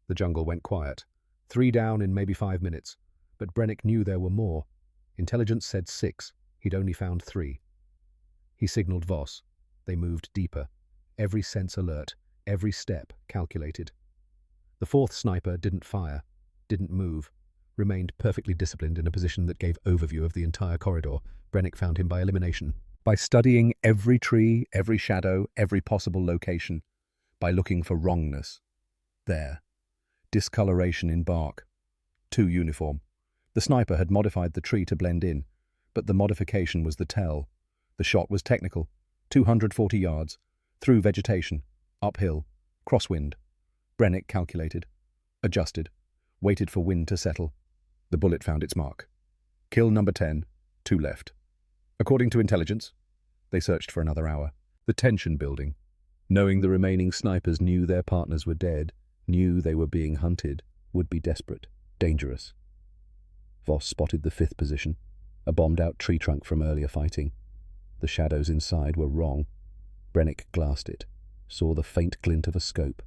The jungle went quiet. 3 down in maybe 5 minutes. But Brennick knew there were more. Intelligence said 6. He'd only found 3. He signaled Voss. They moved deeper. Every sense alert, every step calculated. The 4th sniper didn't fire, didn't move, remained perfectly disciplined in a position that gave overview of the entire corridor. Brennick found him by elimination. By studying every tree, every shadow, every possible location. By looking for wrongness. There. Discoloration in bark. Too uniform. The sniper had modified the tree to blend in, but the modification was the tell. The shot was technical. 240 yards. Through vegetation. Uphill. Crosswind. Brennick calculated. Adjusted. Waited for wind to settle. The bullet found its mark. Kill number 10. 2 left. According to intelligence, they searched for another hour. The tension building. Knowing the remaining snipers knew their partners were dead, knew they were being hunted, would be desperate, dangerous. Voss spotted the 5th position, a bombed-out tree trunk from earlier fighting. The shadows inside were wrong. Brennick glassed it, saw the faint glint of a scope.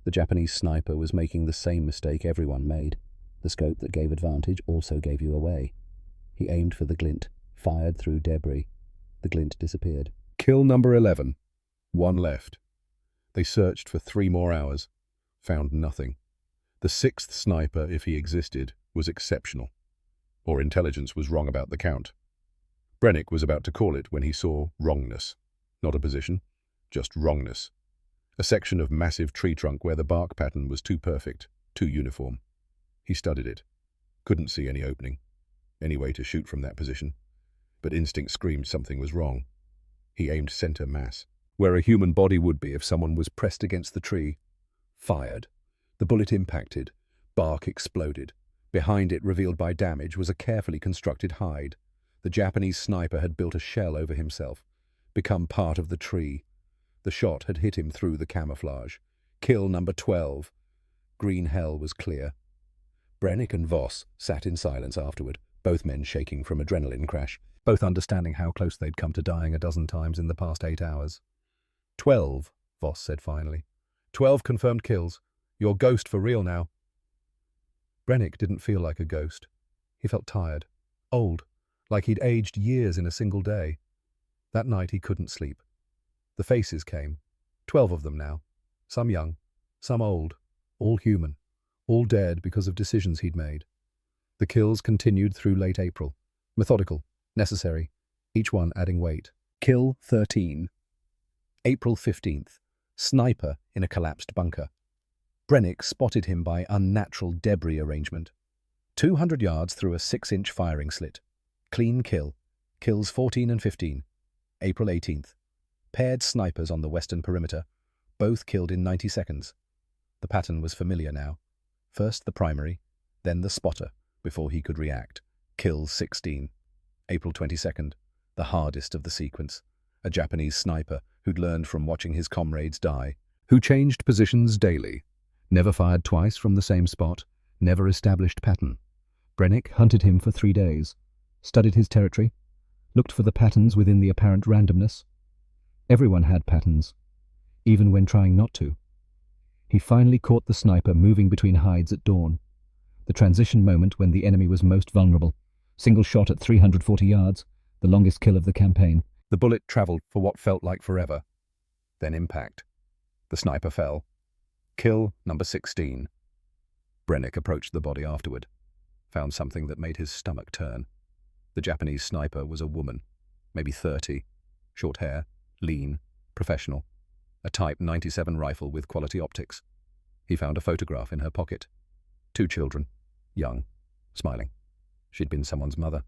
The Japanese sniper was making the same mistake everyone made. The scope that gave advantage also gave you away. He aimed for the glint, fired through debris. The glint disappeared. Kill number 11. 1 left. They searched for 3 more hours. Found nothing. The 6th sniper, if he existed, was exceptional. Or intelligence was wrong about the count. Brennick was about to call it when he saw wrongness. Not a position, just wrongness. A section of massive tree trunk where the bark pattern was too perfect, too uniform. He studied it. Couldn't see any opening, any way to shoot from that position. But instinct screamed something was wrong. He aimed center mass, where a human body would be if someone was pressed against the tree. Fired. The bullet impacted. Bark exploded. Behind it, revealed by damage, was a carefully constructed hide. The Japanese sniper had built a shell over himself, become part of the tree. The shot had hit him through the camouflage. Kill number 12. Green hell was clear. Brennick and Voss sat in silence afterward, both men shaking from adrenaline crash, both understanding how close they'd come to dying a dozen times in the past 8 hours. 12, Voss said finally. 12 confirmed kills. You're ghost for real now. Brennick didn't feel like a ghost. He felt tired, old, like he'd aged years in a single day. That night he couldn't sleep. The faces came, 12 of them now, some young, some old, all human, all dead because of decisions he'd made. The kills continued through late April, methodical, necessary, each one adding weight. Kill 13. April 15th, sniper in a collapsed bunker. Brennick spotted him by unnatural debris arrangement. 200 yards through a 6-inch firing slit. Clean kill. Kills 14 and 15. April 18th. Paired snipers on the western perimeter, both killed in 90 seconds. The pattern was familiar now. First the primary, then the spotter, before he could react. Kills 16. April 22nd. The hardest of the sequence. A Japanese sniper who'd learned from watching his comrades die, who changed positions daily. Never fired twice from the same spot, never established pattern. Brennick hunted him for 3 days, studied his territory, looked for the patterns within the apparent randomness. Everyone had patterns, even when trying not to. He finally caught the sniper moving between hides at dawn, the transition moment when the enemy was most vulnerable. Single shot at 340 yards, the longest kill of the campaign. The bullet traveled for what felt like forever. Then impact. The sniper fell. Kill number 16. Brennick approached the body afterward, found something that made his stomach turn. The Japanese sniper was a woman, maybe 30, short hair, lean, professional, a Type 97 rifle with quality optics. He found a photograph in her pocket. 2 children, young, smiling. She'd been someone's mother.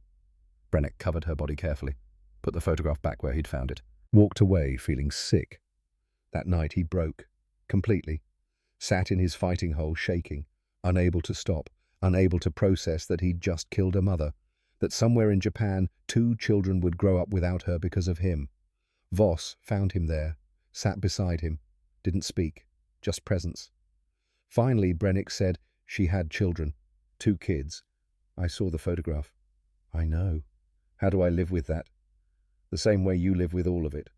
Brennick covered her body carefully, put the photograph back where he'd found it, walked away feeling sick. That night he broke, completely. Sat in his fighting hole shaking, unable to stop, unable to process that he'd just killed a mother, that somewhere in Japan 2 children would grow up without her because of him. Voss found him there, sat beside him, didn't speak, just presence. Finally, Brennick said she had children, 2 kids. I saw the photograph. I know. How do I live with that? The same way you live with all of it.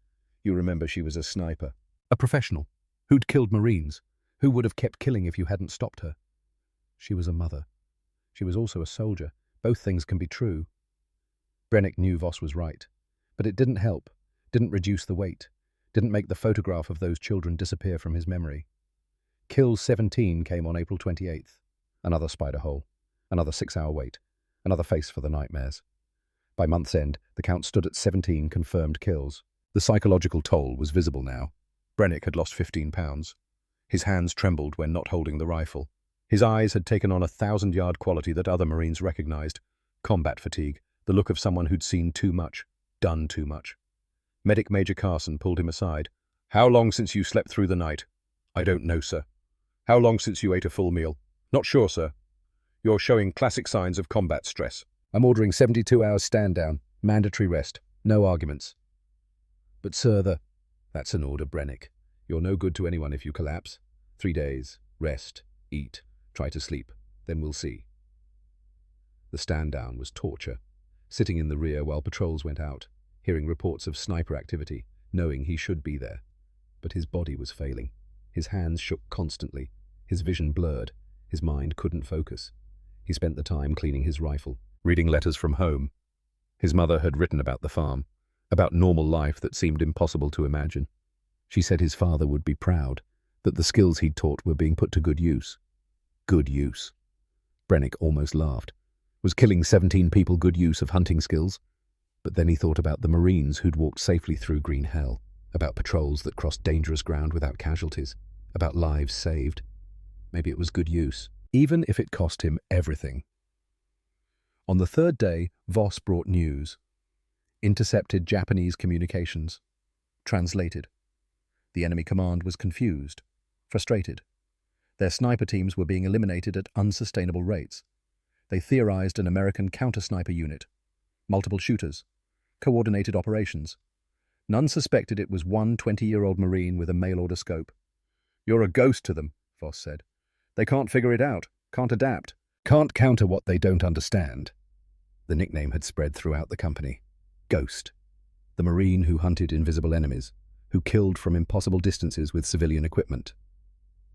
You remember she was a sniper. A professional, who'd killed Marines, who would have kept killing if you hadn't stopped her. She was a mother. She was also a soldier. Both things can be true. Brennick knew Voss was right, but it didn't help, didn't reduce the weight, didn't make the photograph of those children disappear from his memory. Kill 17 came on April 28th. Another spider hole, another 6-hour wait, another face for the nightmares. By month's end, the count stood at 17 confirmed kills. The psychological toll was visible now. Brennick had lost 15 pounds. His hands trembled when not holding the rifle. His eyes had taken on a 1,000-yard quality that other Marines recognized. Combat fatigue, the look of someone who'd seen too much, done too much. Medic Major Carson pulled him aside. How long since you slept through the night? I don't know, sir. How long since you ate a full meal? Not sure, sir. You're showing classic signs of combat stress. I'm ordering 72 hours stand down, mandatory rest, no arguments. But sir, that's an order, Brennick. You're no good to anyone if you collapse. 3 days, rest, eat, try to sleep, then we'll see. The stand down was torture, sitting in the rear while patrols went out, hearing reports of sniper activity, knowing he should be there. But his body was failing. His hands shook constantly, his vision blurred, his mind couldn't focus. He spent the time cleaning his rifle, reading letters from home. His mother had written about the farm, about normal life that seemed impossible to imagine. She said his father would be proud, that the skills he'd taught were being put to good use. Good use. Brennick almost laughed. Was killing 17 people good use of hunting skills? But then he thought about the Marines who'd walked safely through green hell, about patrols that crossed dangerous ground without casualties, about lives saved. Maybe it was good use, even if it cost him everything. On the third day, Voss brought news. Intercepted Japanese communications. Translated. The enemy command was confused, frustrated. Their sniper teams were being eliminated at unsustainable rates. They theorized an American counter-sniper unit, multiple shooters, coordinated operations. None suspected it was one 20-year-old Marine with a mail-order scope. "You're a ghost to them," Voss said. "They can't figure it out, can't adapt, can't counter what they don't understand." The nickname had spread throughout the company. Ghost. The Marine who hunted invisible enemies, who killed from impossible distances with civilian equipment.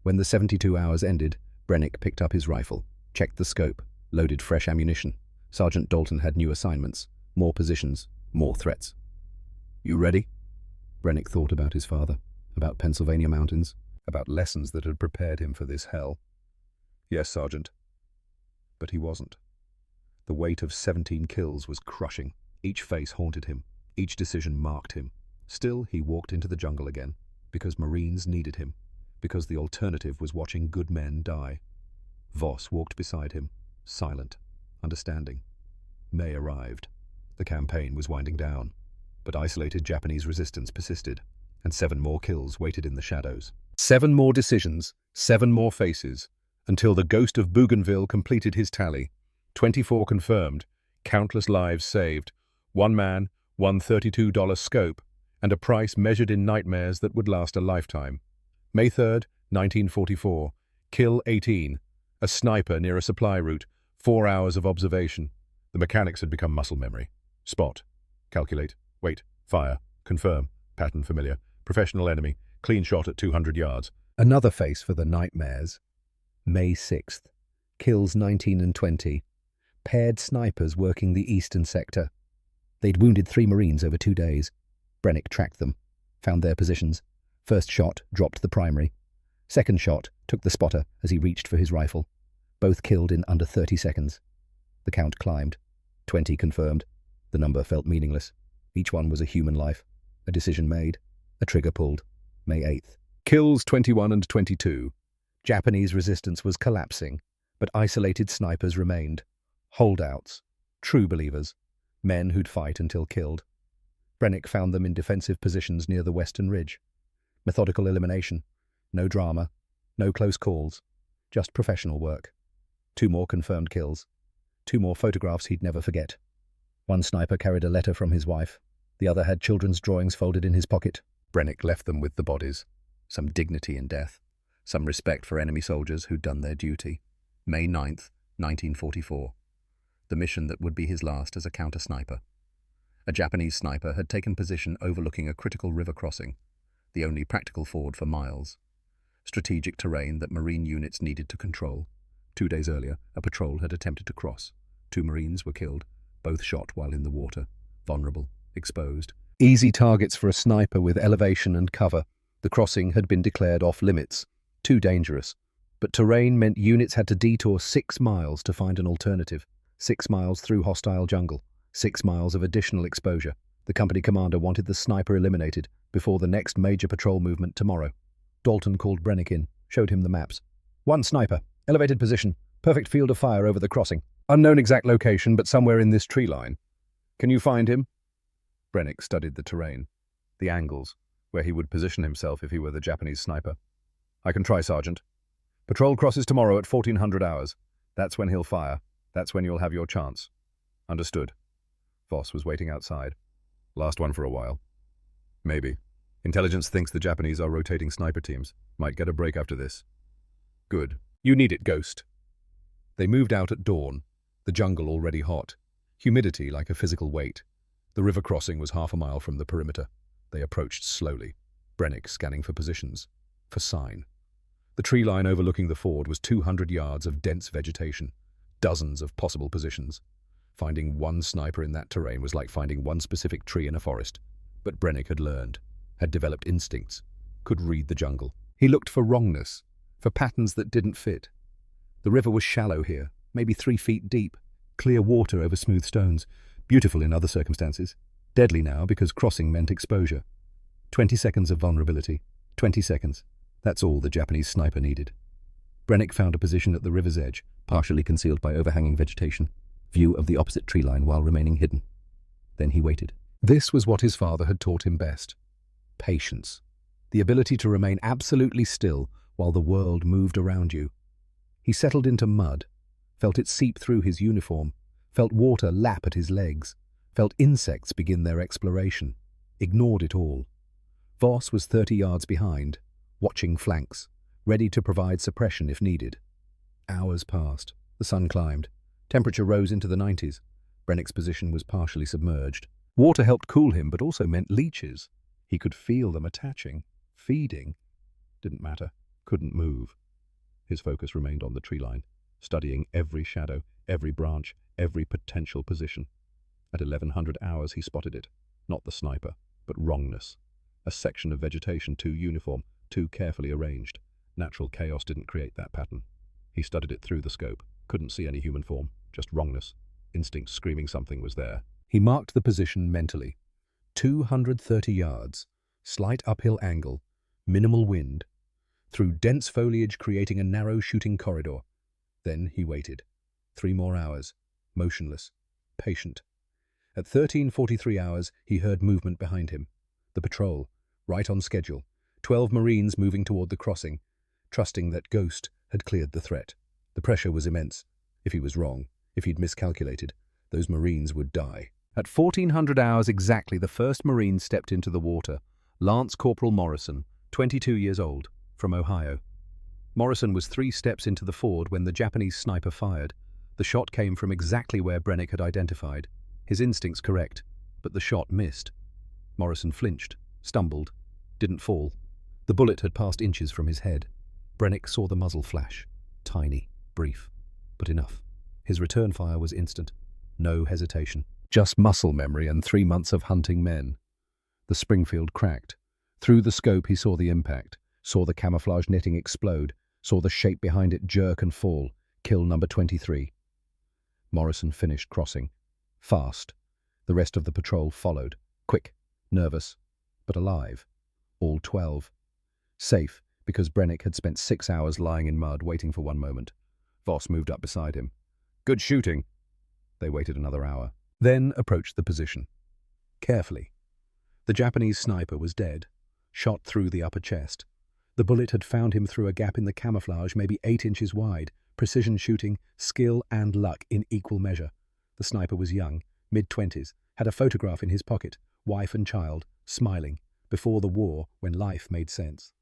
When the 72 hours ended, Brennick picked up his rifle, checked the scope, loaded fresh ammunition. Sergeant Dalton had new assignments, more positions, more threats. "You ready?" Brennick thought about his father, about Pennsylvania mountains, about lessons that had prepared him for this hell. "Yes, Sergeant." But he wasn't. The weight of 17 kills was crushing. Each face haunted him. Each decision marked him. Still, he walked into the jungle again, because Marines needed him, because the alternative was watching good men die. Voss walked beside him, silent, understanding. May arrived. The campaign was winding down, but isolated Japanese resistance persisted, and 7 more kills waited in the shadows. 7 more decisions, 7 more faces, until the ghost of Bougainville completed his tally. 24 confirmed, countless lives saved, 1 man, one $32 scope, and a price measured in nightmares that would last a lifetime. May 3rd, 1944. Kill 18. A sniper near a supply route. 4 hours of observation. The mechanics had become muscle memory. Spot. Calculate. Wait. Fire. Confirm. Pattern familiar. Professional enemy. Clean shot at 200 yards. Another face for the nightmares. May 6th. Kills 19 and 20. Paired snipers working the eastern sector. They'd wounded 3 Marines over 2 days. Brennick tracked them, found their positions. First shot dropped the primary. Second shot took the spotter as he reached for his rifle. Both killed in under 30 seconds. The count climbed. 20 confirmed. The number felt meaningless. Each one was a human life. A decision made. A trigger pulled. May 8th. Kills 21 and 22. Japanese resistance was collapsing, but isolated snipers remained. Holdouts. True believers. Men who'd fight until killed. Brennick found them in defensive positions near the western ridge. Methodical elimination. No drama. No close calls. Just professional work. 2 more confirmed kills. 2 more photographs he'd never forget. One sniper carried a letter from his wife. The other had children's drawings folded in his pocket. Brennick left them with the bodies. Some dignity in death. Some respect for enemy soldiers who'd done their duty. May 9th, 1944. The mission that would be his last as a counter-sniper. A Japanese sniper had taken position overlooking a critical river crossing, the only practical ford for miles. Strategic terrain that Marine units needed to control. 2 days earlier, a patrol had attempted to cross. 2 Marines were killed, both shot while in the water, vulnerable, exposed. Easy targets for a sniper with elevation and cover. The crossing had been declared off-limits, too dangerous. But terrain meant units had to detour 6 miles to find an alternative. 6 miles through hostile jungle. 6 miles of additional exposure. The company commander wanted the sniper eliminated before the next major patrol movement tomorrow. Dalton called Brennick in, showed him the maps. 1 sniper, elevated position, perfect field of fire over the crossing. Unknown exact location, but somewhere in this tree line. Can you find him? Brennick studied the terrain, the angles, where he would position himself if he were the Japanese sniper. I can try, Sergeant. Patrol crosses tomorrow at 1400 hours. That's when he'll fire. That's when you'll have your chance. Understood. Voss was waiting outside. Last one for a while. Maybe. Intelligence thinks the Japanese are rotating sniper teams. Might get a break after this. Good. You need it, Ghost. They moved out at dawn, the jungle already hot. Humidity like a physical weight. The river crossing was half a mile from the perimeter. They approached slowly. Brennick scanning for positions. For sign. The tree line overlooking the ford was 200 yards of dense vegetation. Dozens of possible positions. Finding 1 sniper in that terrain was like finding 1 specific tree in a forest. But Brennick had learned, had developed instincts, could read the jungle. He looked for wrongness, for patterns that didn't fit. The river was shallow here, maybe 3 feet deep. Clear water over smooth stones. Beautiful in other circumstances. Deadly now because crossing meant exposure. 20 seconds of vulnerability. 20 seconds. That's all the Japanese sniper needed. Brennick found a position at the river's edge, partially concealed by overhanging vegetation. View of the opposite tree line while remaining hidden. Then he waited. This was what his father had taught him best. Patience. The ability to remain absolutely still while the world moved around you. He settled into mud, felt it seep through his uniform, felt water lap at his legs, felt insects begin their exploration, ignored it all. Voss was 30 yards behind, watching flanks, ready to provide suppression if needed. Hours passed. The sun climbed. Temperature rose into the 90s. Brennick's position was partially submerged. Water helped cool him, but also meant leeches. He could feel them attaching, feeding. Didn't matter. Couldn't move. His focus remained on the tree line, studying every shadow, every branch, every potential position. At 1100 hours he spotted it. Not the sniper, but wrongness. A section of vegetation too uniform, too carefully arranged. Natural chaos didn't create that pattern. He studied it through the scope. Couldn't see any human form, just wrongness. Instinct screaming something was there. He marked the position mentally. 230 yards, slight uphill angle, minimal wind, through dense foliage creating a narrow shooting corridor. Then he waited. 3 more hours, motionless, patient. At 13:43 hours, he heard movement behind him. The patrol, right on schedule. 12 Marines moving toward the crossing, trusting that Ghost had cleared the threat. The pressure was immense. If he was wrong, if he'd miscalculated, those Marines would die. At 1400 hours exactly, the first Marine stepped into the water. Lance Corporal Morrison, 22 years old, from Ohio. Morrison was 3 steps into the ford when the Japanese sniper fired. The shot came from exactly where Brennick had identified. His instincts correct, but the shot missed. Morrison flinched, stumbled, didn't fall. The bullet had passed inches from his head. Brennick saw the muzzle flash. Tiny, brief, but enough. His return fire was instant. No hesitation. Just muscle memory and 3 months of hunting men. The Springfield cracked. Through the scope he saw the impact, saw the camouflage netting explode, saw the shape behind it jerk and fall. Kill number 23. Morrison finished crossing. Fast. The rest of the patrol followed. Quick, nervous, but alive. All 12. Safe, because Brennick had spent 6 hours lying in mud waiting for one moment. Voss moved up beside him. Good shooting. They waited another hour, then approached the position. Carefully. The Japanese sniper was dead, shot through the upper chest. The bullet had found him through a gap in the camouflage, maybe 8 inches wide. Precision shooting, skill and luck in equal measure. The sniper was young, mid-20s, had a photograph in his pocket, wife and child, smiling, before the war when life made sense.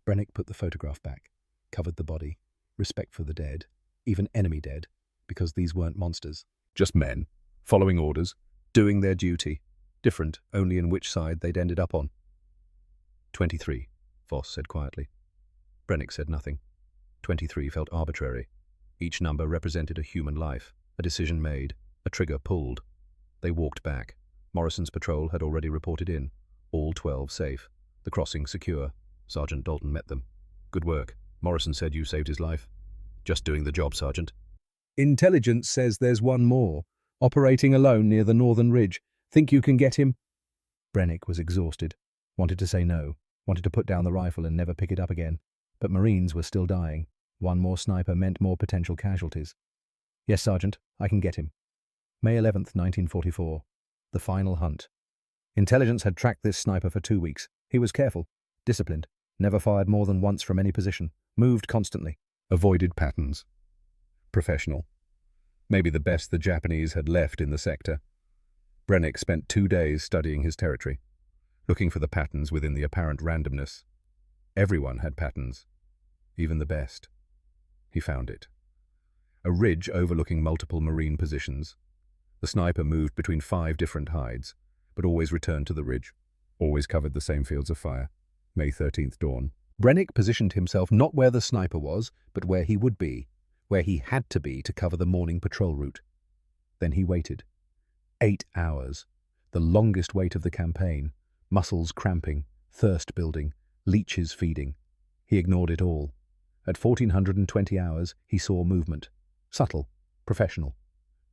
Brennick put the photograph back, covered the body, respect for the dead, even enemy dead, because these weren't monsters. Just men, following orders, doing their duty, different only in which side they'd ended up on. 23, Voss said quietly. Brennick said nothing. 23 felt arbitrary. Each number represented a human life, a decision made, a trigger pulled. They walked back. Morrison's patrol had already reported in. All 12 safe. The crossing secure. Sergeant Dalton met them. Good work. Morrison said you saved his life. Just doing the job, Sergeant. Intelligence says there's one more, operating alone near the northern ridge. Think you can get him? Brennick was exhausted. Wanted to say no. Wanted to put down the rifle and never pick it up again. But Marines were still dying. One more sniper meant more potential casualties. Yes, Sergeant, I can get him. May 11th, 1944. The final hunt. Intelligence had tracked this sniper for 2 weeks. He was careful, disciplined, never fired more than once from any position, moved constantly, avoided patterns. Professional. Maybe the best the Japanese had left in the sector. Brennick spent 2 days studying his territory, looking for the patterns within the apparent randomness. Everyone had patterns, even the best. He found it. A ridge overlooking multiple Marine positions. The sniper moved between 5 different hides, but always returned to the ridge, always covered the same fields of fire. May 13th dawn. Brennick positioned himself not where the sniper was, but where he would be, where he had to be to cover the morning patrol route. Then he waited. 8 hours, the longest wait of the campaign, muscles cramping, thirst building, leeches feeding. He ignored it all. At 1420 hours, he saw movement. Subtle, professional.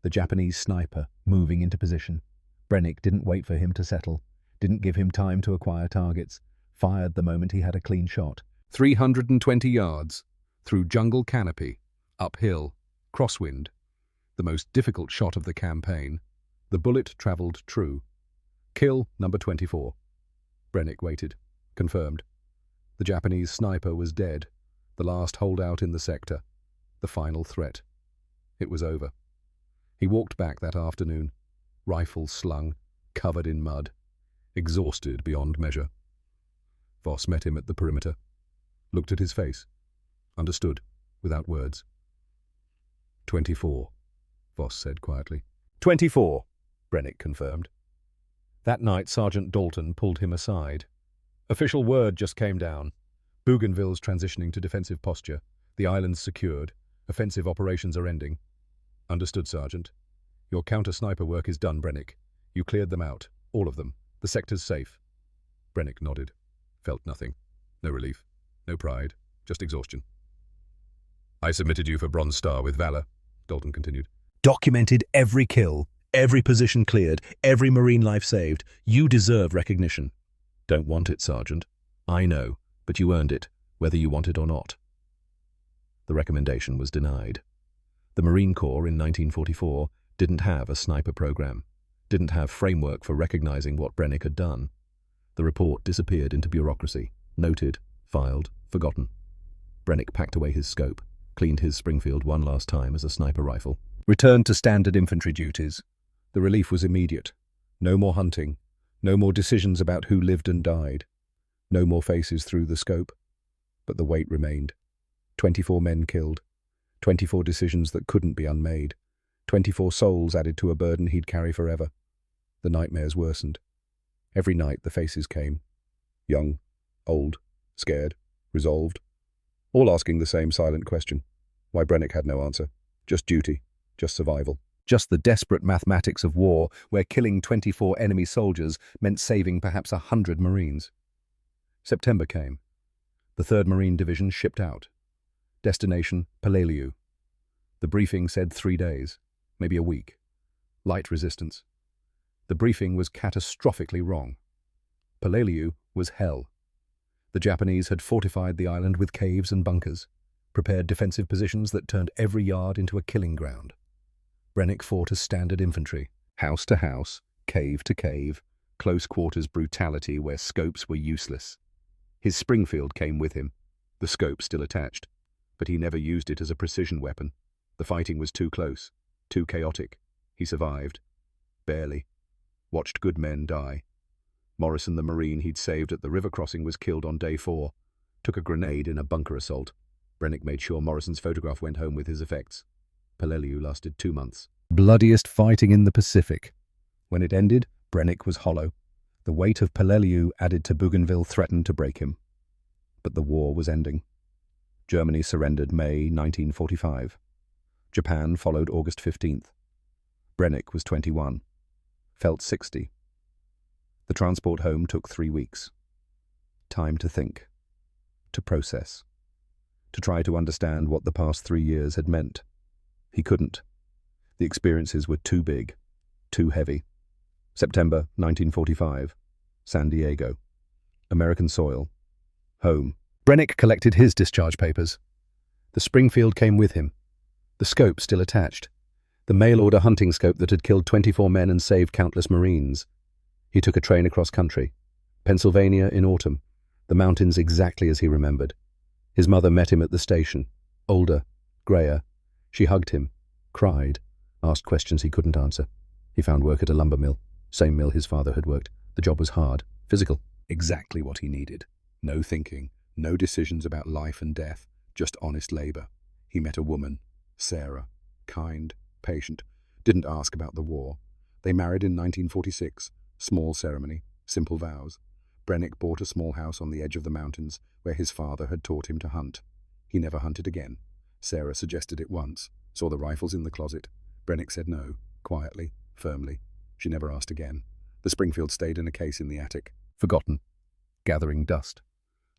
The Japanese sniper moving into position. Brennick didn't wait for him to settle, didn't give him time to acquire targets, fired the moment he had a clean shot. 320 yards, through jungle canopy, uphill, crosswind. The most difficult shot of the campaign. The bullet travelled true. Kill number 24. Brennick waited. Confirmed. The Japanese sniper was dead, the last holdout in the sector, the final threat. It was over. He walked back that afternoon, rifle slung, covered in mud, exhausted beyond measure. Voss met him at the perimeter, looked at his face, understood, without words. 24, Voss said quietly. 24, Brennick confirmed. That night, Sergeant Dalton pulled him aside. Official word just came down. Bougainville's transitioning to defensive posture. The island's secured. Offensive operations are ending. Understood, Sergeant. Your counter-sniper work is done, Brennick. You cleared them out. All of them. The sector's safe. Brennick nodded. Felt nothing. No relief. No pride. Just exhaustion. I submitted you for Bronze Star with valor, Dalton continued. Documented every kill, every position cleared, every Marine life saved. You deserve recognition. Don't want it, Sergeant. I know, but you earned it, whether you want it or not. The recommendation was denied. The Marine Corps in 1944 didn't have a sniper program, didn't have framework for recognizing what Brennick had done. The report disappeared into bureaucracy, noted, filed, forgotten. Brennick packed away his scope, cleaned his Springfield one last time as a sniper rifle, returned to standard infantry duties. The relief was immediate. No more hunting, no more decisions about who lived and died, no more faces through the scope. But the weight remained. 24 men killed, 24 decisions that couldn't be unmade, 24 souls added to a burden he'd carry forever. The nightmares worsened. Every night the faces came. Young, old, scared, resolved, all asking the same silent question. Why Brennick had no answer. Just duty, just survival. Just the desperate mathematics of war, where killing 24 enemy soldiers meant saving perhaps 100 Marines. September came. The 3rd Marine Division shipped out. Destination, Peleliu. The briefing said 3 days, maybe a week. Light resistance. The briefing was catastrophically wrong. Peleliu was hell. The Japanese had fortified the island with caves and bunkers, prepared defensive positions that turned every yard into a killing ground. Brennick fought as standard infantry, house to house, cave to cave, close quarters brutality where scopes were useless. His Springfield came with him, the scope still attached, but he never used it as a precision weapon. The fighting was too close, too chaotic. He survived. Barely. Watched good men die. Morrison, the Marine he'd saved at the river crossing, was killed on day 4. Took a grenade in a bunker assault. Brennick made sure Morrison's photograph went home with his effects. Peleliu lasted 2 months. Bloodiest fighting in the Pacific. When it ended, Brennick was hollow. The weight of Peleliu added to Bougainville threatened to break him. But the war was ending. Germany surrendered May 1945. Japan followed August 15th. Brennick was 21. Felt 60. The transport home took 3 weeks. Time to think. To process. To try to understand what the past 3 years had meant. He couldn't. The experiences were too big, too heavy. September 1945. San Diego. American soil. Home. Brennick collected his discharge papers. The Springfield came with him. The scope still attached. The mail-order hunting scope that had killed 24 men and saved countless Marines. He took a train across country. Pennsylvania in autumn. The mountains exactly as he remembered. His mother met him at the station. Older, greyer. She hugged him, cried, asked questions he couldn't answer. He found work at a lumber mill, same mill his father had worked. The job was hard, physical, exactly what he needed. No thinking, no decisions about life and death, just honest labor. He met a woman, Sarah, kind, patient, didn't ask about the war. They married in 1946, small ceremony, simple vows. Brennick bought a small house on the edge of the mountains where his father had taught him to hunt. He never hunted again. Sarah suggested it once, saw the rifles in the closet. Brennick said no, quietly, firmly. She never asked again. The Springfield stayed in a case in the attic. Forgotten. Gathering dust.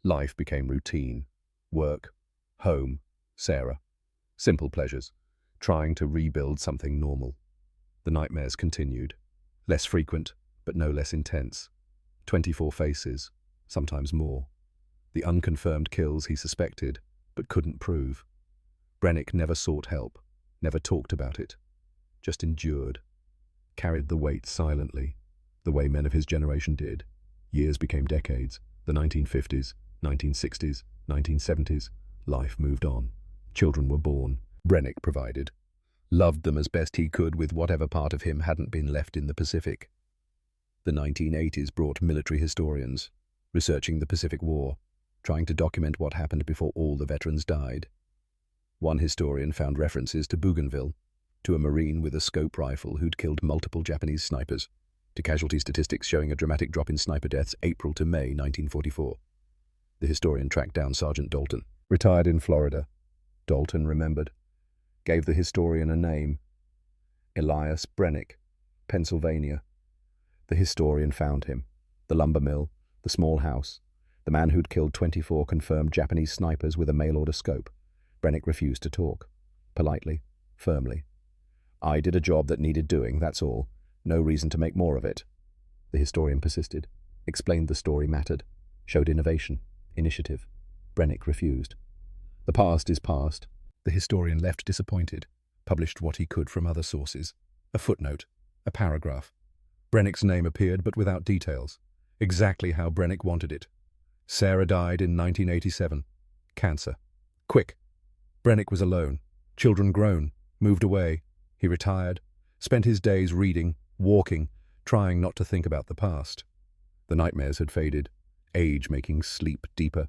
Life became routine. Work. Home. Sarah. Simple pleasures. trying to rebuild something normal. The nightmares continued. Less frequent, but no less intense. 24 faces, sometimes more. The unconfirmed kills he suspected, but couldn't prove. Brennick never sought help, never talked about it, just endured. Carried the weight silently, the way men of his generation did. Years became decades, the 1950s, 1960s, 1970s. Life moved on. Children were born. Brennick provided. Loved them as best he could with whatever part of him hadn't been left in the Pacific. The 1980s brought military historians, researching the Pacific War, trying to document what happened before all the veterans died. One historian found references to Bougainville, to a Marine with a scope rifle who'd killed multiple Japanese snipers, to casualty statistics showing a dramatic drop in sniper deaths April to May 1944. The historian tracked down Sergeant Dalton, retired in Florida. Dalton remembered, gave the historian a name, Elias Brennick, Pennsylvania. The historian found him, the lumber mill, the small house, the man who'd killed 24 confirmed Japanese snipers with a mail-order scope. Brennick refused to talk, politely, firmly. I did a job that needed doing, that's all. No reason to make more of it. The historian persisted, explained the story mattered, showed innovation, initiative. Brennick refused. The past is past. The historian left disappointed, published what he could from other sources. A footnote, a paragraph. Brennick's name appeared, but without details. Exactly how Brennick wanted it. Sarah died in 1987. Cancer. Quick. Brennick was alone. Children grown. Moved away. He retired. Spent his days reading, walking, trying not to think about the past. The nightmares had faded. Age making sleep deeper.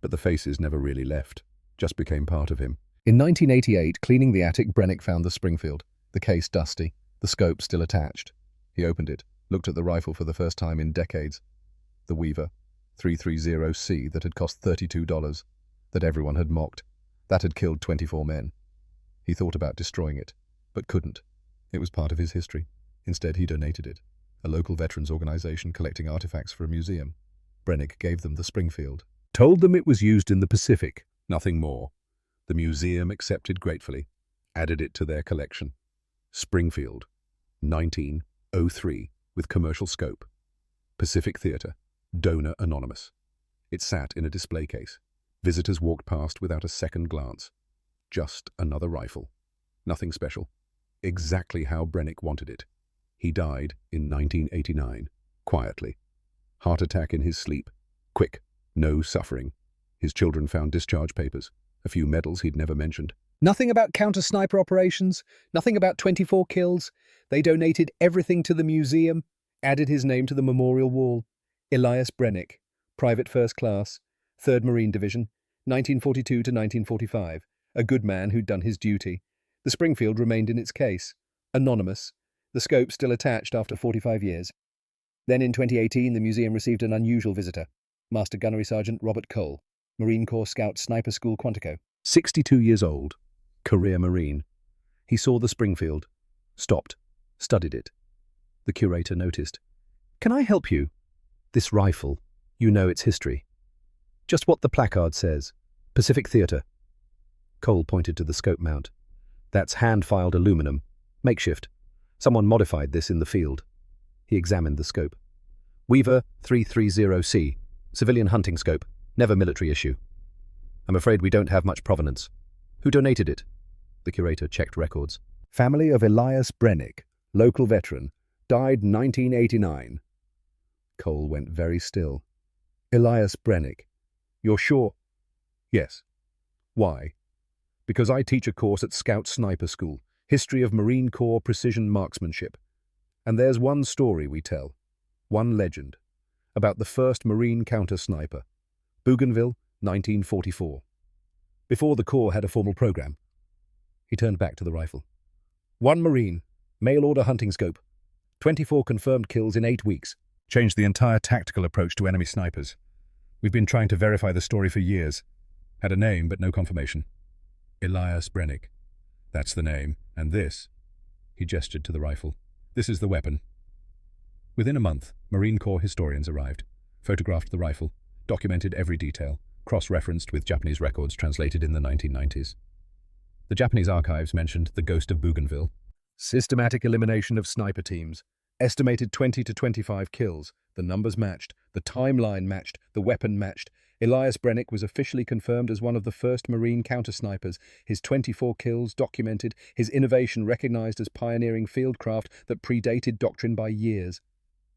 But the faces never really left. Just became part of him. In 1988, cleaning the attic, Brennick found the Springfield. The case dusty. The scope still attached. He opened it, looked at the rifle for the first time in decades. The Weaver, 330C, that had cost $32, that everyone had mocked. That had killed 24 men. He thought about destroying it, but couldn't. It was part of his history. Instead, he donated it. A local veterans organization collecting artifacts for a museum. Brennick gave them the Springfield. Told them it was used in the Pacific, nothing more. The museum accepted gratefully, added it to their collection. Springfield, 1903, with commercial scope. Pacific Theater, donor anonymous. It sat in a display case. Visitors walked past without a second glance. Just another rifle. Nothing special. Exactly how Brennick wanted it. He died in 1989, quietly. Heart attack in his sleep. Quick, no suffering. His children found discharge papers, a few medals he'd never mentioned. Nothing about counter-sniper operations, nothing about 24 kills. They donated everything to the museum, added his name to the memorial wall. Elias Brennick, Private First Class, 3rd Marine Division, 1942 to 1945. A good man who'd done his duty. The Springfield remained in its case. Anonymous. The scope still attached after 45 years. Then in 2018, the museum received an unusual visitor. Master Gunnery Sergeant Robert Cole, Marine Corps Scout Sniper School, Quantico. 62 years old. Career Marine. He saw the Springfield. Stopped. Studied it. The curator noticed. Can I help you? This rifle. You know its history. Just what the placard says. Pacific Theater. Cole pointed to the scope mount. That's hand-filed aluminum. Makeshift. Someone modified this in the field. He examined the scope. Weaver 330C. Civilian hunting scope. Never military issue. I'm afraid we don't have much provenance. Who donated it? The curator checked records. Family of Elias Brennick, local veteran. Died 1989. Cole went very still. Elias Brennick. You're sure? Yes. Why? Because I teach a course at Scout Sniper School, History of Marine Corps Precision Marksmanship. And there's one story we tell, one legend, about the first Marine counter-sniper, Bougainville, 1944. Before the Corps had a formal program. He turned back to the rifle. One Marine, mail-order hunting scope, 24 confirmed kills in 8 weeks. Changed the entire tactical approach to enemy snipers. We've been trying to verify the story for years. Had a name, but no confirmation. Elias Brennick. That's the name. And this, he gestured to the rifle, this is the weapon. Within a month, Marine Corps historians arrived, photographed the rifle, documented every detail, cross-referenced with Japanese records translated in the 1990s. The Japanese archives mentioned the ghost of Bougainville. Systematic elimination of sniper teams. Estimated 20 to 25 kills. The numbers matched. The timeline matched. The weapon matched. Elias Brennick was officially confirmed as one of the first Marine counter-snipers, his 24 kills documented, his innovation recognized as pioneering fieldcraft that predated doctrine by years.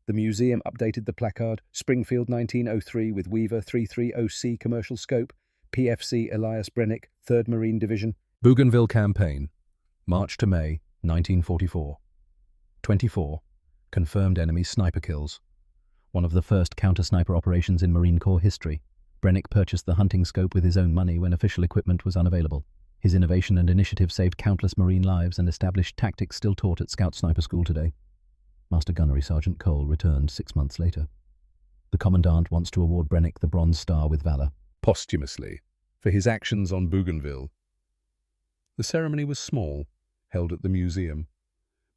The museum updated the placard, Springfield 1903 with Weaver 330C commercial scope, PFC Elias Brennick, 3rd Marine Division. Bougainville Campaign, March to May 1944. 24. Confirmed enemy sniper kills. One of the first counter-sniper operations in Marine Corps history. Brennick purchased the hunting scope with his own money when official equipment was unavailable. His innovation and initiative saved countless Marine lives and established tactics still taught at Scout Sniper School today. Master Gunnery Sergeant Cole returned 6 months later. The Commandant wants to award Brennick the Bronze Star with Valor. Posthumously, for his actions on Bougainville. The ceremony was small, held at the museum.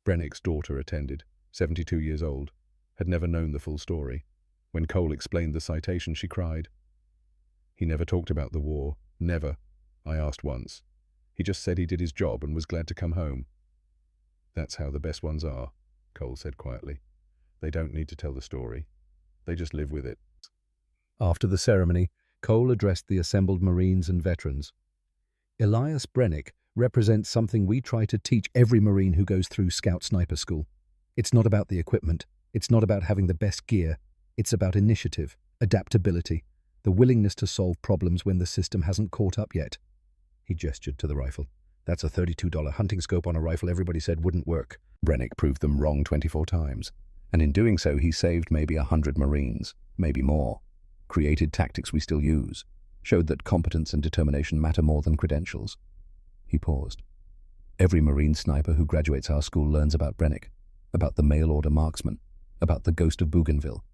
Brennick's daughter attended, 72 years old, had never known the full story. When Cole explained the citation, she cried. He never talked about the war, never, I asked once. He just said he did his job and was glad to come home. That's how the best ones are, Cole said quietly. They don't need to tell the story. They just live with it. After the ceremony, Cole addressed the assembled Marines and veterans. Elias Brennick represents something we try to teach every Marine who goes through Scout Sniper School. It's not about the equipment. It's not about having the best gear. It's about initiative, adaptability, the willingness to solve problems when the system hasn't caught up yet. He gestured to the rifle. That's a $32 hunting scope on a rifle everybody said wouldn't work. Brennick proved them wrong 24 times. And in doing so, he saved maybe 100 Marines, maybe more. Created tactics we still use. Showed that competence and determination matter more than credentials. He paused. Every Marine sniper who graduates our school learns about Brennick, about the mail-order marksman, about the ghost of Bougainville.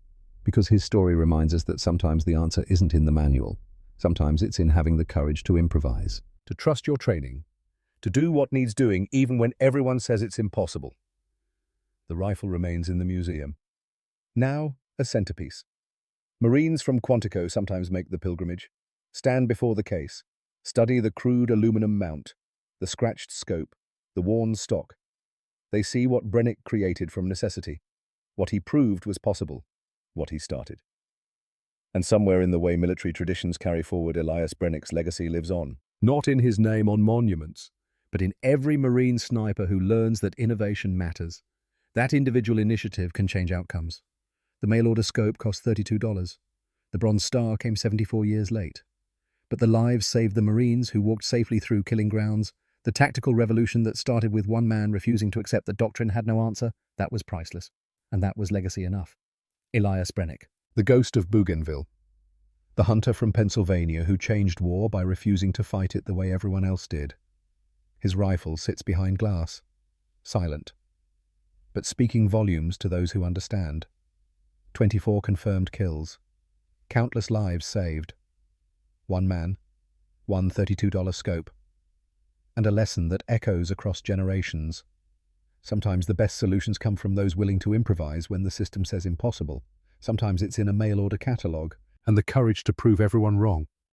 Because his story reminds us that sometimes the answer isn't in the manual. Sometimes it's in having the courage to improvise. To trust your training. To do what needs doing even when everyone says it's impossible. The rifle remains in the museum. Now, a centerpiece. Marines from Quantico sometimes make the pilgrimage. Stand before the case. Study the crude aluminum mount, the scratched scope, the worn stock. They see what Brennick created from necessity. What he proved was possible. What he started. And somewhere in the way military traditions carry forward, Elias Brennick's legacy lives on. Not in his name on monuments, but in every Marine sniper who learns that innovation matters. That individual initiative can change outcomes. The mail-order scope cost $32. The Bronze Star came 74 years late. But the lives saved the Marines who walked safely through killing grounds. The tactical revolution that started with one man refusing to accept that doctrine had no answer, that was priceless. And that was legacy enough. Elias Brennick, the ghost of Bougainville. The hunter from Pennsylvania who changed war by refusing to fight it the way everyone else did. His rifle sits behind glass, silent, but speaking volumes to those who understand. 24 confirmed kills. Countless lives saved. One man, one $32 scope. And a lesson that echoes across generations. Sometimes the best solutions come from those willing to improvise when the system says impossible. Sometimes it's in a mail-order catalogue, and the courage to prove everyone wrong.